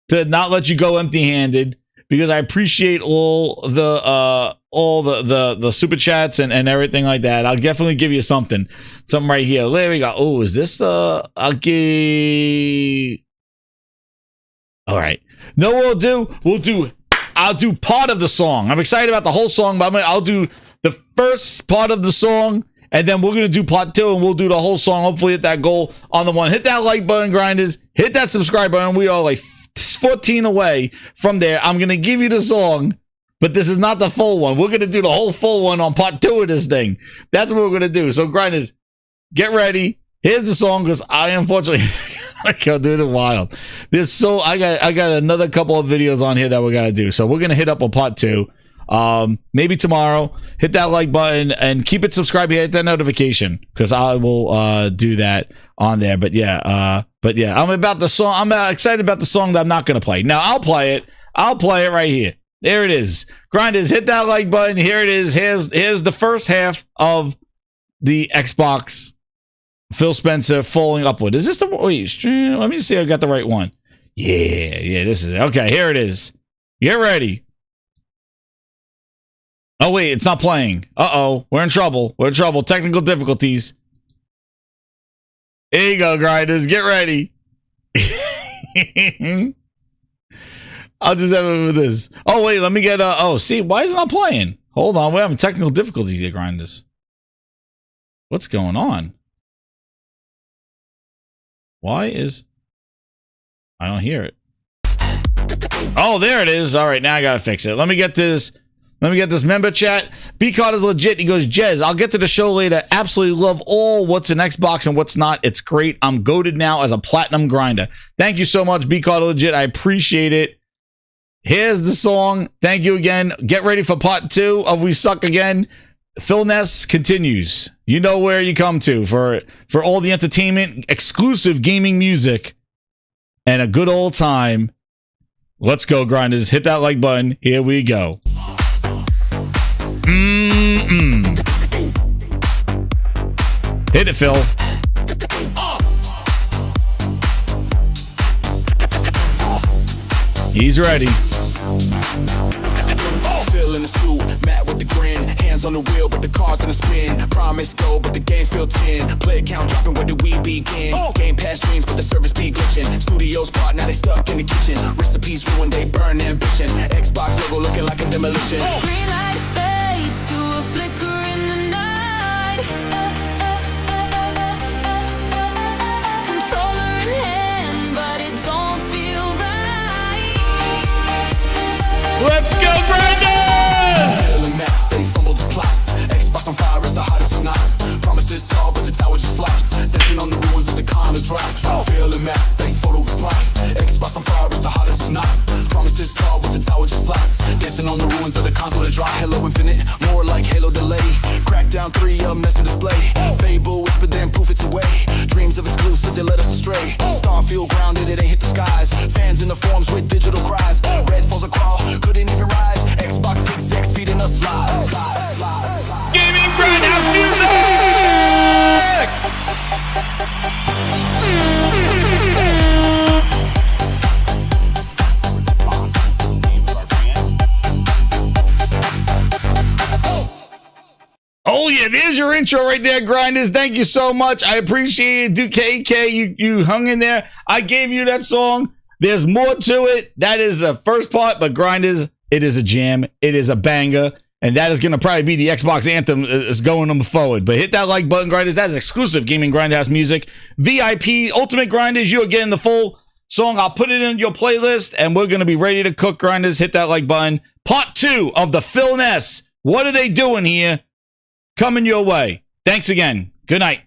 to not let you go empty-handed because I appreciate all the super chats and everything like that. I'll definitely give you something right here. There we go. Oh, is this the, all right. No, I'll do part of the song. I'm excited about the whole song, but I'll do the first part of the song, and then we're going to do part 2, and we'll do the whole song. Hopefully hit that goal on the one. Hit that like button, Grinders. Hit that subscribe button. We are like 14 away from there. I'm going to give you the song, but this is not the full one. We're going to do the whole full one on part 2 of this thing. That's what we're going to do. So, Grinders, get ready. Here's the song, because I unfortunately... I can't do it wild. I got another couple of videos on here that we're gonna do. So we're gonna hit up a part 2. Maybe tomorrow. Hit that like button and keep it subscribed here. Hit that notification because I will do that on there. But yeah, I'm about the song. I'm excited about the song that I'm not gonna play. Now I'll play it. I'll play it right here. There it is. Grinders, hit that like button. Here it is. Here's the first half of the Xbox. Phil Spencer falling upward. Is this the... Wait, let me see. I got the right one. Yeah, this is it. Okay, here it is. Get ready. Oh, wait, it's not playing. Uh-oh, we're in trouble. Technical difficulties. Here you go, Grinders. Get ready. I'll just have it with this. Oh, wait, let me get... see, why is it not playing? Hold on, we're having technical difficulties here, Grinders. What's going on? Why is... I don't hear it. Oh, there it is. All right, now I gotta fix it. Let me get this member chat. B-Card is legit. He goes, Jez, I'll get to the show later. Absolutely love all what's in Xbox and what's not. It's great. I'm goated now as a platinum grinder. Thank you so much, B-Card legit. I appreciate it. Here's the song. Thank you again. Get ready for part 2 of We Suck Again. PHILNESS continues. You know where you come to for all the entertainment, exclusive gaming music, and a good old time. Let's go, Grinders. Hit that like button. Here we go. Hit it, Phil. He's ready. Phil in the suit, Matt with the grin. Hands on the wheel, but the car's in a spin. Promise go, but the game's feel 10. Play account dropping, where do we begin? Game past dreams, but the service be glitching. Studios part, now they stuck in the kitchen. Recipes ruined, they burn ambition. Xbox logo looking like a demolition. Green light fades to a flicker in the night. Controller in hand, but it don't feel right. Let's go, Grinders! They fumbled the plot. Xbox on fire is the hottest snot. Promises tall, but the tower just flops. Dancing on the ruins of the condo drops. Feeling mad, they photo replies. Xbox on fire is the hottest snot. Promises tall, but the tower power just slice. Dancing on the ruins of the console to draw Halo Infinite, more like Halo Delay. Crackdown 3, a mess and display. Fable, whisper, then poof, it's away. Dreams of exclusives, they led us astray. Starfield grounded, it ain't hit the skies. Fans in the forums with digital cries. Red falls a crawl, couldn't even rise. Xbox 6X feeding us lies. Gaming Grindhouse music! Oh yeah, there's your intro right there, Grinders. Thank you so much. I appreciate it. Duke KK, you hung in there. I gave you that song. There's more to it. That is the first part, but Grinders, it is a jam. It is a banger. And that is going to probably be the Xbox anthem is going on forward. But hit that like button, Grinders. That is exclusive Gaming Grindhouse music. VIP, Ultimate Grinders, you are getting the full song. I'll put it in your playlist, and we're going to be ready to cook, Grinders. Hit that like button. Part 2 of the PHILNESS. What are they doing here? Coming your way. Thanks again. Good night.